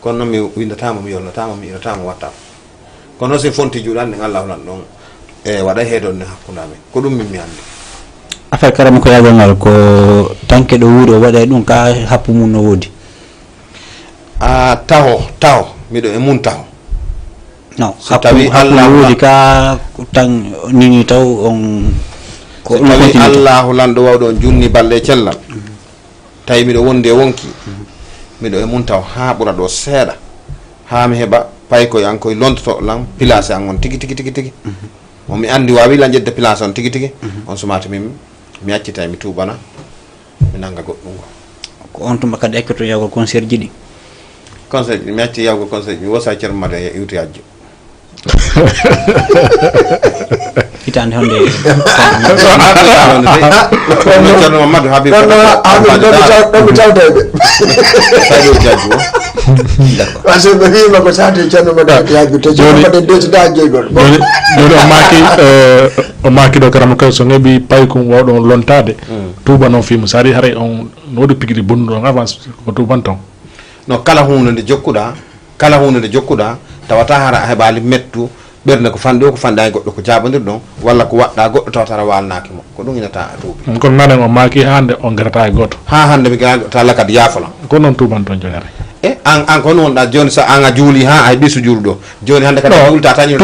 kono mi windatama mi yollatama mi iratama watta kono se fonti juudan ne Allah lan don e wada hedon ne hakkunami ko dum min mi andi affaire karam ko yagongal ko tanke do wuro wada dum ka happu mun no wodi taw mi do e mun taw non so tawi Allah wodi ka tan nini taw on ko tawi Allahu lando wawdo junni balle cellal tawi miɗo wonde wonki miɗo e mun taw ha ɓura ɗo seeɗa ha mi heɓa pay koye an koye lontoto lan place an on tigi on mi andi wawi la jedde place on tigi on sumata min mi accita mi tubana mi nanga goɗɗum ko on tuma kadi ekkoto yawgol concert jiɗi conseil mi acci yawgol conseil mi wosa ceerno made iwti ajjo hitande honde ceerno mamadou habib ɗomi tawteɓe parce que ɓe wima ko sate ceerno maɗa yaggu te ceerno maɗen desida jeygol joni o maki ɗo karama kay so ngeɓi paykum wawɗon lontade tuba noon fimo sa ari haray on no waɗi pigui ɗi bonnuɗon avance ko tuban ton no kala hunde nde jokkuɗa tawata hara a heɓali mettu ɓerde ko fanɗi o ko fanɗani goɗɗo ko jaɓodir ɗon walla ko waɗɗa goɗɗo tawatara walnaki mo ko ɗum inata a tuubi kono nanen o maki hande on garata e goto ha hande mi gara ta lakad yafola ko noon tuban ton joni haray e an ko non da joni sa an a juuli ha ay bisu juulɗo joni hande kadi juulta tañi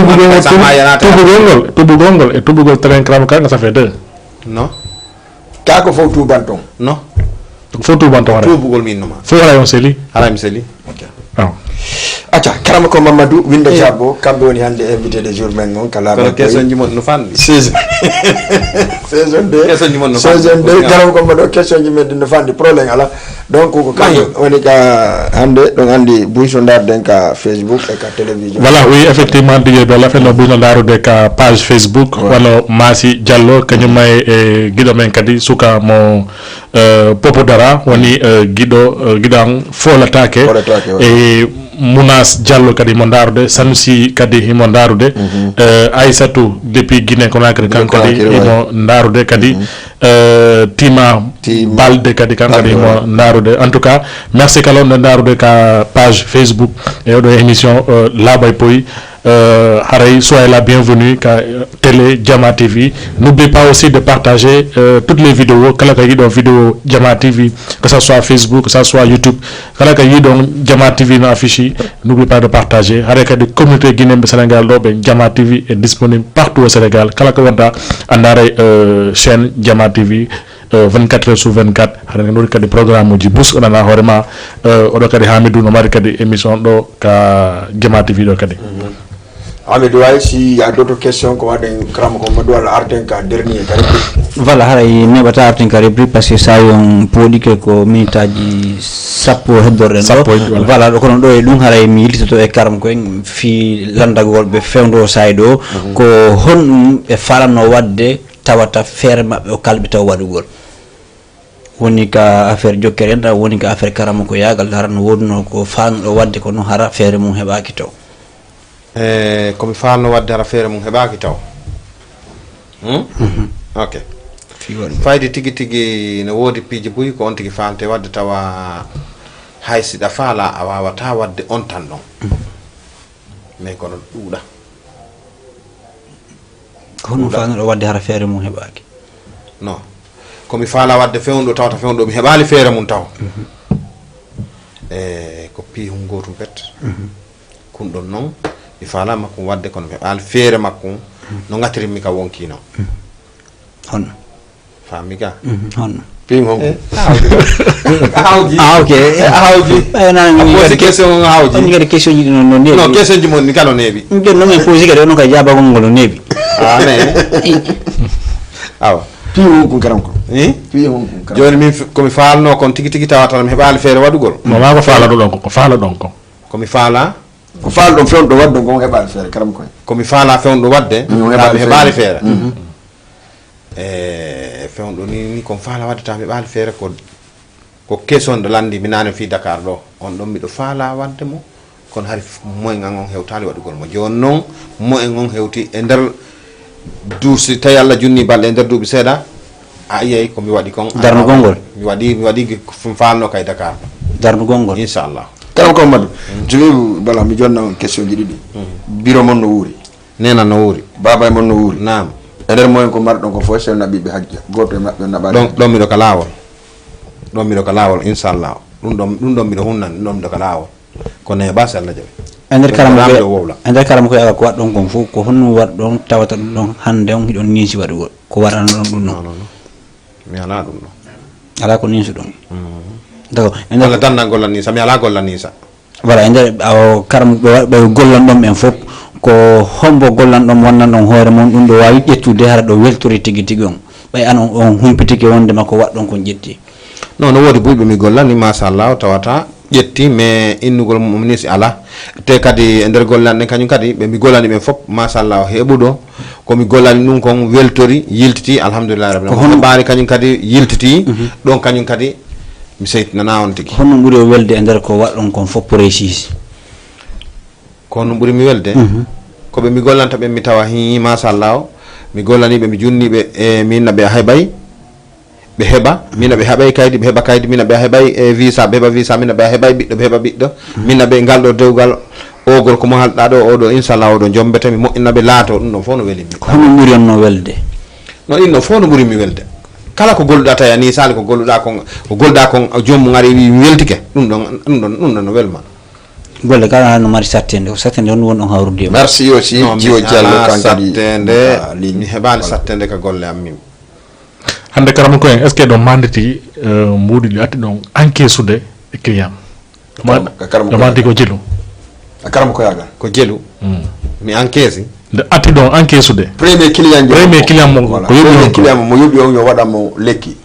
tubugol ngol e tubugol train kram kanga ça fait deux non ka ko fof tuban ton non fo tuban ton haray tubugol min noma fo haray on seli haray mi seli acca karama ko Mamadou Winde Diabo kamɓe woni hannde invité de jour men on kala kono question ji mon no fanɗi saison 2 karama ko Mamadou question ji men no fanɗi probléme ala donc ko kamɓe woni ka hannde ɗon anndi buyso darden ka Facebook et ka télévision voilà oui effectivement DJ Bella fenno buyno darude ka page Facebook walla Massi Diallo kañum e guiɗo men kadi suka mo Popo Dara woni guiɗo an folatake e Mounas Diallo kadi mo darude Sanusi kadi himo darude Aissatou depuis Guinée Conakry kan kadi himo darude kadi Tima Balde kadi kan kadi himo darude en tout cas merci kala on darude ka page Facebook e oɗo émission Labay Poy Haray, soyez la bienvenue ka télé Jama TV. N'oubliez pas aussi de partager toutes les vidéos kala ka yiɗon vidéo Jama TV, que ça soit Facebook, que ça soit YouTube, kala ka yiɗon Jama TV no affiche. N'oubliez pas de partager. Haray ka de communauté guinéenne Sénégal do ben Jama TV est disponible partout au Sénégal. Kala ka wonta andare chaîne Jama TV 24 heures sur 24 haɗa nganduɗi kadi programme uji bus onana hoorema oɗo kadi Hamidou no mari kadi émission ɗo ka Jama TV ɗo kadi Hamidou way si y a d'autres questions ko waɗen karama ko Mamadou walla arten ka dernier ka rubrique voilà haray neɓata arten ka rubrique par ce que sa yon poɗike ko minute aji sappo heddorɗen ɗo voilà ɗo kono ɗo e ɗum haray mi yiltito e karam koyen fi landagol ɓe fewdo sayi ɗo ko honɗum ɓe falanno wadde tawata feere maɓɓe o kalɓe taw waɗugol woni ka affaire jokkere en woni ka affaire karama ko yagal haran wonno ko fanɗo wadde ko no hara feere mum heɓaki taw komi falno wadde hara feere mum heɓaki taw ok fayde tigi no woodi piiji buyi ko on tigi falte wadde tawa hay siɗa faala a wawata wadde on tan ɗon mais kono ɗuuɗa ko hono fanno wadde hara feere mum heɓaki non komi faala wadde fewnuɗo tawata fewnuɗo mi heɓali feere mum taw ko pihum gotum pet kun ɗon noon mi faala makkum wadde kono mi heɓali feere makkum no gattirinmi ka wonkino honno fammi ga honno pim honko awji awji question awji on gadi question ji no nebi non question ji mon ni kala nebi ɗum no men posé kadi on ka jabagol ngol nebi awa pim honko karam ko pim honko joni min komi falno kon tigi tawata mi heɓali feere waɗugol mama ko faala ɗon ko faala ɗon ko komi faala ko faal ɗon fewɗo wadde gon heɓali feere karam koye komi faala fewɗo wadde mi heɓali feere fewɗo ni komi faala wadde taw mi heɓali feere ko question de landi mi nane fi Dakar ɗo on ɗon miɗo faala wadde mo kono hari moyen an on hewtali waɗugol mo joni noon moyen on hewti e nder duusi tawi Allah junni balɗe e nder duuɓi seeɗa a yiyay komi waɗi kon darnugol ngol mi waɗi falno kay Dakar darnugol ngol inchallah karam ko Mamadou jogi bala mi jonna on question ji ɗiɗi bureau mon no wuuri nena no wuuri baba mon no wuuri nam e nder moyen ko marɗon ko fof sew naɓiɓe hajja goto e maɓɓe naɓaɗe ɗon miɗo ka laawol inchallah ɗum ɗon miɗo hunnani ɗum ɗon miɗo ka laawol kono heɓa so Allah jaɓi ender karam Ramde ko wowla. ender karam ko ala ko wat don kon fu ko honno wat don tawata don hande on hidon nisi wadu ko warana don dum non non mi ala dum no ala ko nisi don d'accord wala tan na golla ni sa mi ala golla ni sa voilà ender karam be gollan dom en fop ko hombo gollan dom wonnan don hoore mon dum do wawi ƴettude hara do weltori tigi tigi on bay an on humpitike wonde makko waddon ko jetti non no wodi buuɓe mi gollani machallah tawata ƴetti mais innugol mum ni si ala te kadi e nder gollanɗe kañum kadi ɓe mi gollani ɓen fof machallah heɓuɗo komi gollani ɗum kon weltori yiltiti alhamdulillah rabbil alamin ko ɓaari kañum kadi yiltiti ɗon kañum kadi mi seytinana on tigui honno ɓuuri o welde e nder ko waɗɗon kon fof précise ko no ɓuuri mi welde koɓe mi gollanta ɓe mi tawa hi machallah o mi gollaniɓe mi junniɓe e minna ɓe heɓay ɓe heɓa mina ɓe heɓay kaydi ɓe heɓa kaydi mina ɓe heɓay e visa ɓe heɓa visa mina ɓe heɓay ɓiɗɗo ɓe heɓa ɓiɗɗo mina ɓe ngal ɗo dewgal ogol komo halɗa ɗo oɗo inchallah oɗo jombete mi moƴƴinaɓe laato ɗum ɗon fof no welimi hono ɓuri on no welde no ɗin ɗon fof no ɓuuri mi welde kala ko golluɗa tawi a ni sali ko golluɗa kon joomum ari wi mi weltike ɗum ɗon no welma golle kala no mari sattende ko sattende on won on hawrude merci aussi Dio Diallo kan kadi sattende mi heɓani sattende ka golle am min hande karama ko en est ce que ɗo manditi mbuuɗi ɗi atti ɗon encaissude e client ɗo mandi ko jelu a karama ko yagal ko jelu mi encaisse nde atti ɗon encaissude premier client mo ko yoɓi client mo yoɓi on yo waɗanmo lekki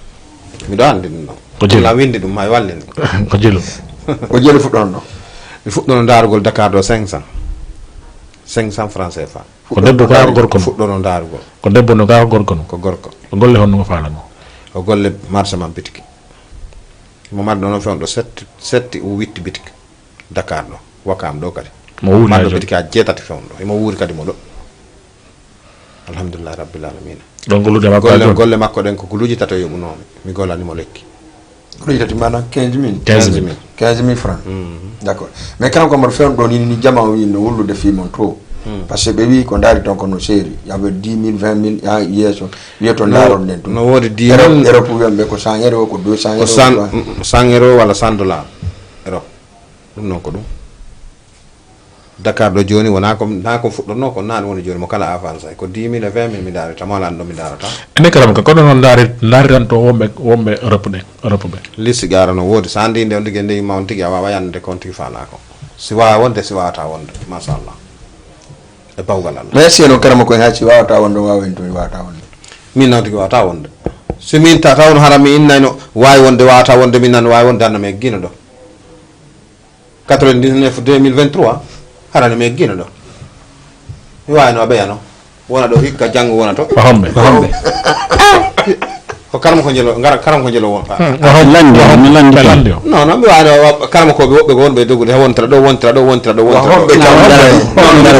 miɗo andi ɗum ɗon ko jelu la windi ɗum ma wallini ko jelu ko jelu fuɗɗon ɗo mi fuɗɗono darugol Dakar ɗo 500 francs CFA ko debbo ka gorko no fuɗɗono darugol ko debbo no ka gorko no ko gorko ko golle honno ko falano o golle marché man bitiki mo marɗo noon fewn ɗo setti o witti bitiki Dakar ɗo Wakam ɗo kadi mo wuuri marɗo bitiki a jeetati fewn ɗo imo wuuri kadi mo ɗo alhamdulillah rabbil alamin ɗon gollude makko golle makko ɗen ko guluji tato yoɓunomi mi gollanimo lekki guluji tati manan 15 000 15 000 francs d' accord mais kanam ko mbaɗa fewn ɗo ni jama wi no wullude fimon to par ce que ɓe wi ko daari ton kono séri yaɓe 10 000 20 000 ha yeeso wiya to daron nden to no woodi 10 000 Europe wiyanɓe ko 100 euro ko 200 euro ko 100 euro walla 100 dollar Europe ɗum noon ko ɗum Dakar ɗo joni wona ko fuɗɗorno ko nane woni joni mo kala avance ay ko 10 000 e 20 000 mi darata mo ala ɗo mi darata ene kalam ko kono noon daaritan to wonɓe Europe ɓe liste gara no woodi sa andi nde on tigui ndewi ma on tigui a wawa yande kon tigui fala ko si wawa wonde si wawata wonde machallah e bawgal Allah mais si non karama ko ha si wawata wonde wawen to mi wawata wonde min noon tigui wawata wonde so min tawno hara mi innayno wawi wonde wawata wonde min nan wawi wonde anno me guino ɗo 99 2023 harane me guino ɗo mi wawino a ɓeyano wona ɗo hikka janggo wona to ko homɓe ko karama ko jelo karama ko jelo won landi o non non mi wawino karama koɓe woɓɓe ko wonɓe dogude he wontira ɗo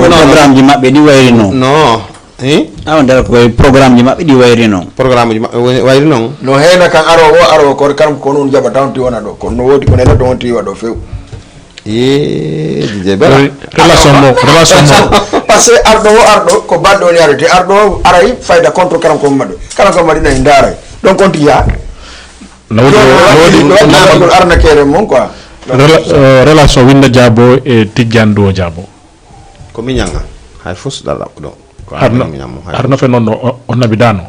programme ji maɓɓe ɗi wayri noon non on dara koye programme ji maɓɓe ɗi wayri noon programme ji maɓɓe wayri noon no heyna kan aro ko karam ko non jaɓa tawti wona ɗo kono no woodi ko neɗɗo wonti waɗo few DJ Bella relation mo par ce que arɗo ko baɗɗo woni arde arɗo aray fayda contre karam ko maɗo kala ko maɗi nayi daaray donc konti ya no woodi arnakere mon quoi relation Winda Diabo e Tidiane Dowo Diabo ko miñanga hay fusɗal ɗo ko arno fe noon o nabidano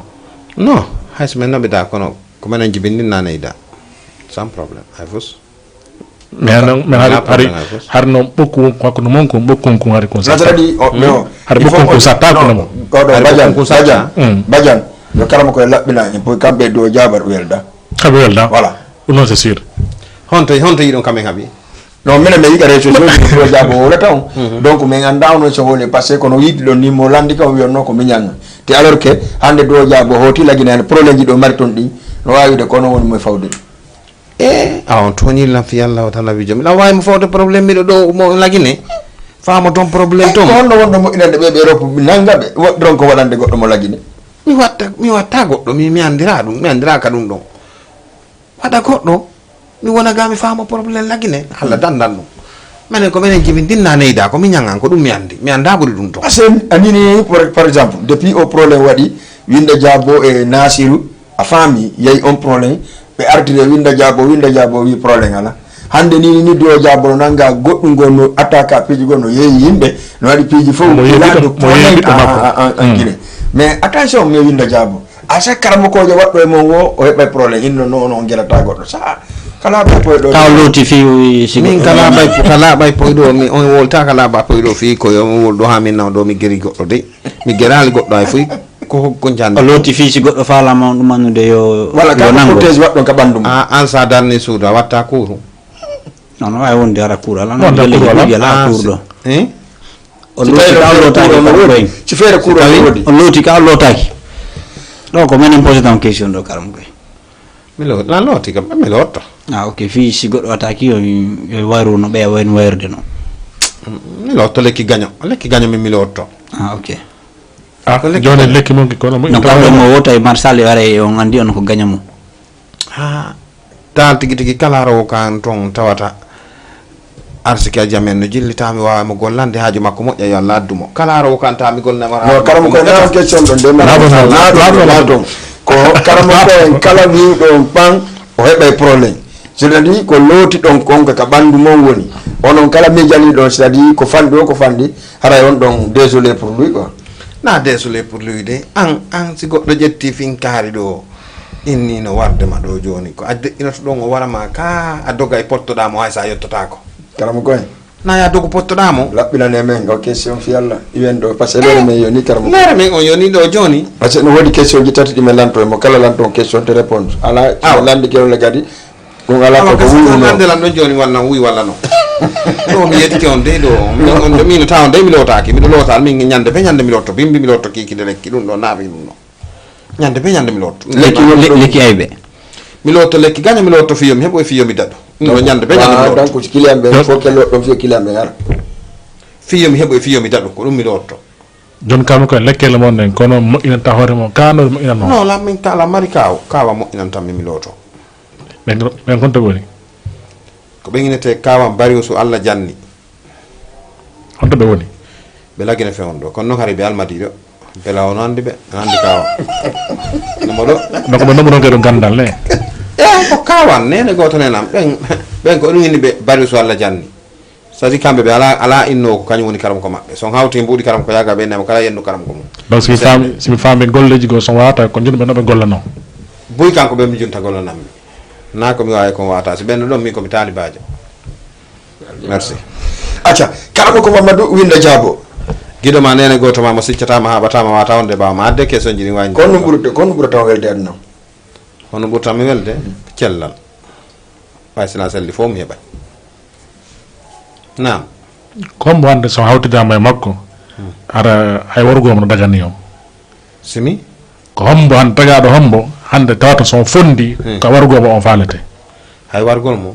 non hay so min nabida kono ko menen jibindinnane ida sans problème hay fus mais har no ɓokku hakkude mon ko ɓokkon ko hari kon natadi har ɓokkon ko satta kono mo koɗo badian yo karama koye laɓɓinañi pour kamɓe Dowo Diabo welda kamɓe welda voilà ɗum noon c'est sûr honto yiɗon kamen haaɓi non minen mi yiɗa réseau ji Dowo Diabo wolata on donc min anda ono so woni par ce que kono yiɗi ɗon ni mo landi kam wiyatno ko miñanga te alors que hande Dowo Diabo hoti laguina hen probléme ji ɗo mari toon ɗi no wawide kono woni moye fawde on toñilla fi Allah wa taala wijo miɗa wawi mo fawde probléme miɗo ɗo mo lagine famo toon probléme toon honno wonno moƴƴinande ɓeɓe Europe nangaɓe woɗɗon ko waɗande goɗɗo mo lagine mi watta goɗɗo mi andira ɗum mi andiraka ɗum ɗon waɗa goɗɗo mi wona ga mi famo probléme lagine Allah dandan ɗum minen ko minen jimin dinna neyda ko mi ñagan ko ɗum mi anda ɓuuri ɗum toon par ce que anini par exemple depuis o probléme waɗi Winda Diabo e Nasirou a faami yeyi on probléme ɓe artire Winda Diabo wi probléme ala hande ni do jaboro nanga goddum gonno attaque piji gonno yeyi yimbe no wadi piji fo mais attention mi winda jabo asa karamo ko je waddo e mon wo o heba problème inno non gelata goddo sa kala ba poydo taw loti fi min kala bay poydo mi on wolta kala ba poydo fi ko yo woldo ha min naw do mi geri goddo de mi gerali goddo ay fu ko jande loti fi si goddo fala ma dum manude yo wala ka protège waddo ka bandum an sa darni suuda watta kuru non ay wonde ara kuru ala non gelle la kuru do o loti ka lotaki ci fere kuru o loti ka lotaki do ko men pose tan question do karam koy la loti kam mi lotto ok fi si goddo ataki yo waru no be wen werde no mi lotto lekki gagno mi lotto ok jone lekki mon ko no mo wota e marsali ware o ngandi on ko gagno mo dal tigi kala rawo kan ton tawata arsika jamen no jillitami wa mo gollande haaju makko mojja yo laddumo kala rawo kan ta mi golna mara no karam ko na question don de na don ko karam ko en kala wi do pan o heba problème c'est-à-dire ko loti don konka ka bandu mon woni onon kala mi jali don c'est-à-dire ko fandi hara on don désolé pour lui quoi na désolé pour lui de an si goddo jetti fin kaari do inni no warde ma do joni ko adde ina to don o warama ka adoga e pottoda mo hay sa yottota ko karam ko na ya dogo pottoda mo labbina ne men ko question fi Allah iwendo parce que lere men yoni karam lere men on yoni do joni parce que no wodi question ji tati di men lanto mo kala lanto question te répondre ala landi kelo le gadi ko ala ko wu no lan do joni walla wi walla no do mi yetti on de do mi no taw de mi lotaki mi do lotal mi nyande be nyande mi lotto bimbi mi lotto kiki de lekki dum do naabi dum no nyande be nyande mi lotto lekki aybe mi lotto lekki ganya mi lotto fiyo mi hebo fiyo mi dado no nyande be nyande mi lotto donc ci client be fo ke lotto fiyo client be ngara fiyo mi hebo fiyo mi dado ko dum mi lotto jon kam ko lekke le mon nen kono mo ina ta hore mo kano mo ina no la min kala mari kawa mo ina tam mi lotto ben konto woni ko be nginete kawa bari so Allah janni honto be woni be lagine fe on do kono hari be almadi do be la on andi be andi kawa no modo donc mo nomo ngado gandal ne ko kawa nene goto nenam ben ko dum ni be bari so Allah janni sadi kambe be ala inno ko kany woni karam ko mabbe son hawti mbudi karam ko yaga be nem kala yenno karam ko mo donc si mi fambe golleji go son wata ko jonbe no be gollano buy kanko be mi junta gollanam na ko mi waay ko wata si ben do mi ko mi talibaajo merci acha karam ko Mamadou winda jabo gido ma nene goto ma mo siccata ma habata ma wata onde ba ma adde keso jiri wañ kono burta welde adno hono burta mi welde cellal way sina selli fo mi heba naam comme wande so hawtida may makko ara ay wargo mo dagani yom simi ko hombo han tagado hombo hande tawata son fondi ko wargo mo on falete hay wargol mo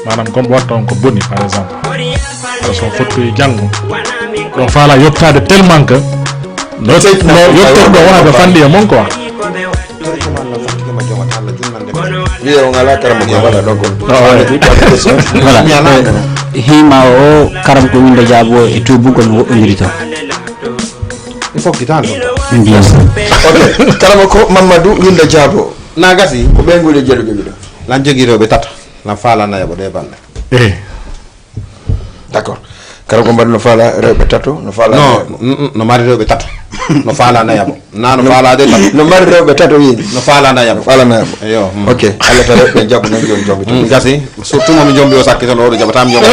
manam comme watta on ko boni par exemple ara son fotti jango do fala yottade tellement que no yottor do wona be fandi e mon quoi wiye on ala karam ko wala donc voilà hima o karam ko winda jabo e tubu ko no wodondiri to il faut que tanto bien ok karam ko Mamadou winda jabo na gasi ko be ngule jedo jogido lan jogirobe tata lan fala na yabo de bande d'accord karam ko mbad no fala rewbe tato no fala no mari rewbe tato no fala na yabo na no fala de tato no mari rewbe tato wi no fala na yabo yo ok alla tare be jabbu non jombi gasi surtout mo mi jombi o sakki tan o do jabata mi jombi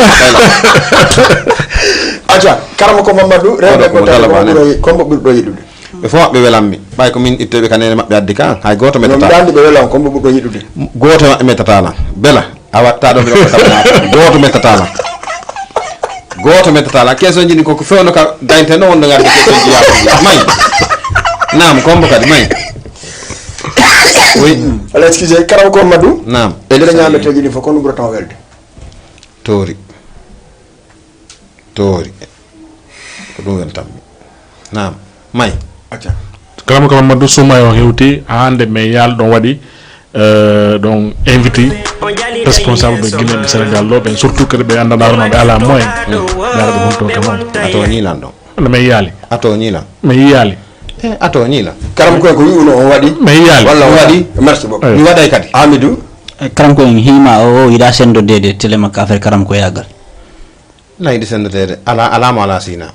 aja karam ko Mamadou rewbe ko tato ko burdo yidude be fo be welammi bay ko min ittebe kanene mabbe addi kan hay goto metata no dandi be welam ko burdo yidude goto metata la bela a watta do be ko goto metata la keso jini ko fewno ka dainte no wonno ngarde keso jiya may nam kombo kadi may oui ala excuse karam ko Mamadou nam e le nyambe te jini fo ko no burdo welde tori ko dum weltam nam may acha karam ko Mamadou Soumayo hewti hande me yal don wadi donc invité responsable de Guinée Sénégal lo ben surtout que be anda darno be ala moyen dara dum to ko ato ni lando me yali ato ni la me yali ato ñila karam ko yuno on wadi mais yali walla wadi merci beaucoup mi waɗay kadi Amidou karam ko en hima o ida sendo dede tele makka affaire karam ko yagal nayi ɗi sendetede alama ala sina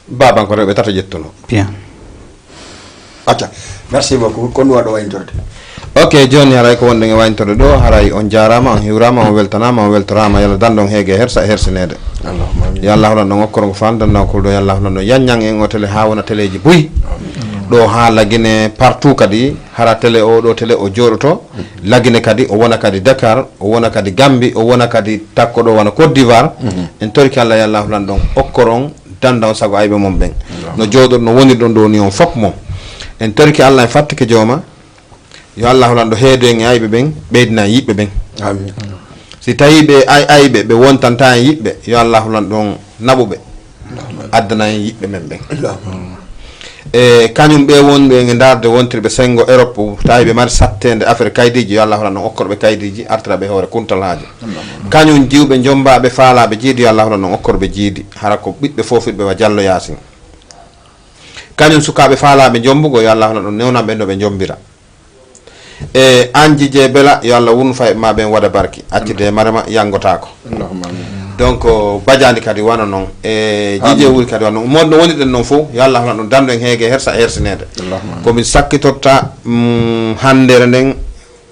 baban ko rewɓe tata ƴettuno bien acca merci beaucoup kon waɗo wayntorde ok joni haray ko wonɗen e wayntorde ɗo haray on jarama on hiwrama on weltanama on weltorama yalla dandon heege hersa hersinede yo allah holan ɗon okkoro ngo fandanna ko ɗo yo allah holan ɗon yanñang en o télé ha wona téléji boyi ɗo ha lagine partout kadi hara télé o ɗo télé o joɗoto lagine kadi o wona kadi Dakar o wona kadi Gambie o wona kadi takko ɗo wona Côte d'Ivoire en toriki allah yo allah holan ɗon okkoron danda on sago ayɓe mom ɓen no jooɗor no woni ɗon ɗo ni on fop mom en toriki allah en fattike jooma yo allah holan ɗo heedo en e ayɓe ɓen ɓeydina yiɓɓe ɓen amin si tawi ɓe ayɓe ɓe wontanta en yiɓɓe yo allah holan ɗon naɓuɓe addana en yiɓɓe men ɓen e kañum ɓe wonɓe e darde wontirɓe sengo Europe tawi ɓe mari sattede affaire kaydiji yo allah holan ɗon okkorɓe kaydiji artiraɓe hoore kuntal haaji kañum jiwɓe jombaɓe faalaɓe jiidi yo allah holan ɗon okkorɓe jiidi hara ko ɓiɓɓe fofirɓe wa Diallo Yasin kañum sukaɓe faalaɓe jombugo yo allah holan ɗon newnaɓe no ɓe jombira e anji je bela yo allah wun fay ma ben wada barki accide marama yangotako donc badiandi kadi wana non e jije wuri kadi wana mon no woni den non fo yo allah holan ɗon dando en heege hersa hersinede komin sakkitorta handere nden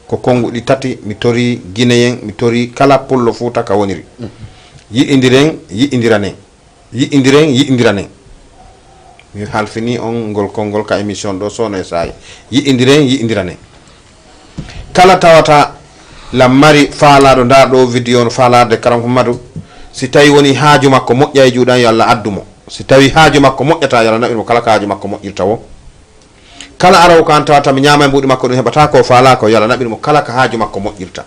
ko konguɗi tati mi tori guinéen mi tori kala pullo Fouta ka woniri yiɗidiren yiɗidiranen mi halfini on ngol konngol ka émission ɗo sono e sayi yiɗidiranen kala tawata la mari faalaɗo nda ɗo vidéo no faalade Karam Hammadou si tawi woni haaju makko moƴƴa e juuɗan yo allah addumo si tawi haaju makko moƴƴata yo allah naɓimo kala ka haaju makko moƴƴirta wo kala arawo kan tawata mi ñaama e mbuɗi makko ɗum heɓata ko faala ko yo allah naɓinimo kala ka haaju makko moƴƴirta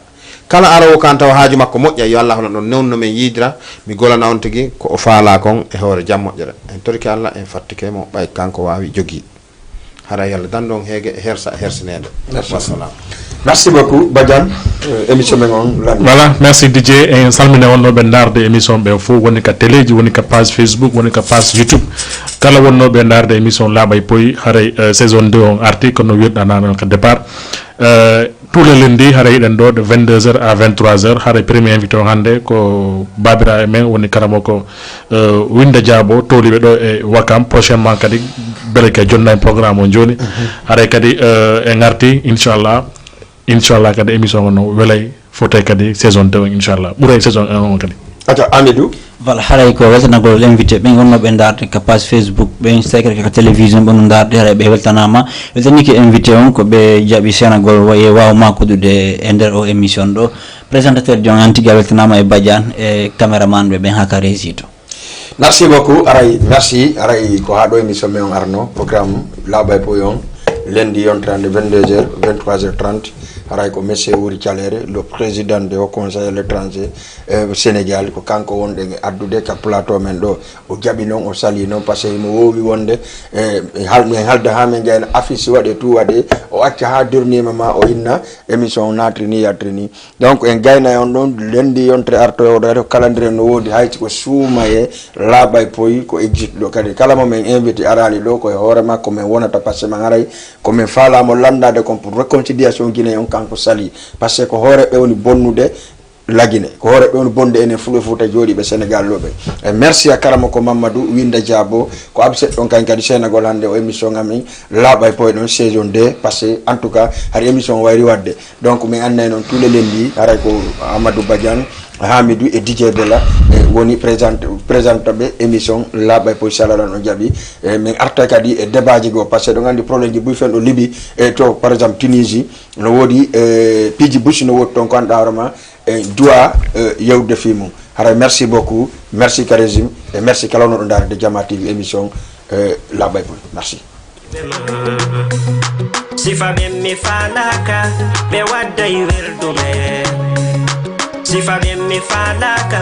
kala arawo kan tawa haaju makko moƴƴa yo allah hono ɗon newno men yiidira mi golana on tigi ko o faala kon e hoore jam moƴƴere en toriki allah en fattike mo ɓay kanko wawi jogui hara yalla dandon heege hersa hersinede wassalam merci beaucoup Badiane émission men on voilà merci DJ en salmine wonnoɓe darde émission ɓe fof woni ka téléji woni ka page Facebook woni ka page YouTube kala wonnoɓe darde émission laaɓa e poyi haray saison 2 on arti kono wirɗanano ko départ tous les lundi haray yiɗen ɗo de 22h à 23h haray premier invité o hannde ko babiraɓe men woni karamo ko Winda Diabo toliɓe ɗo e Wakam prochainement kadi beele ke jonna e programme o joni haray kadi en arti inchallah kadi émission o no welay fotay kadi saison 2 inchallah ɓuuray saison 1 on kadi aca Amidou voilà haray ko weltanagol invité ɓen wonnoɓe darde ka page Facebook ɓen secret ka télévision ɓe darde haray ɓe weltanama weltaniki invité on ko ɓe jaaɓi senagol waye wawma koɗude e nder o émission ɗo présentateur jon antigui a weltanama e Badiane e caméraman ɓe ɓen ha ka régie to merci beaucoup aray merci aray ko ha ɗo émission men on arno programme laaɓa e poyi on lundi yontrande 22h 23h30 haray ko monsieur Wuri Thialere le président de Haut Conseil à l'étranger Sénégal ko kanko wonɗen e addude ka plateau men ɗo o jaɓi noon o sali noon par ce que mo wowi wonde min halda ha min jeyna affiche waɗe tout waɗe o acca ha dernier moment o inna émission o natri ni yaltri ni donc en gayna e on ɗon lundi yontere artoɗo calendrier no wodi hayti ko suuma e laaɓa e poyi ko exit ɗo kadi kala mo min invité arali ɗo koye hoore makko min wonata par ce que man haray komin faalamo landade kon pour réconciliation Guinée on kanko sali par ce que ko hoore ɓe woni bonnude lagine ko hoore ɓe woni bonde enen Fulo Fouta jooɗiɓe Sénégal ɗo ɓe e merci a karama ko Mamadou Winda Diabo ko abset ɗon kañ kadi Sénégal hannde o émission amin laaɓa e poye ɗon saison 2 par ce que en tout cas haɗa émission wayri wadde donc min annay noon tous les lundi haray ko Amadou Badiane Hamidou et DJ Bella woni présente ɓe émission laaɓa e poye salalan o jaaɓi min arta kadi e débat ji goo par ce que ɗon anndi probléme ji ɓuy fen ɗo Libye e to par exemple Tunisie no woodi piiji bush no woodi toon ko annduɗa hoorema duwa yewde fi mum hara merci beaucoup merci Karésim et merci kala no ɗo darde Jama TV émission laaɓa e poye merci sifa ɓen mi falaka ɓe wadday werdume sifa ɓen mi falaka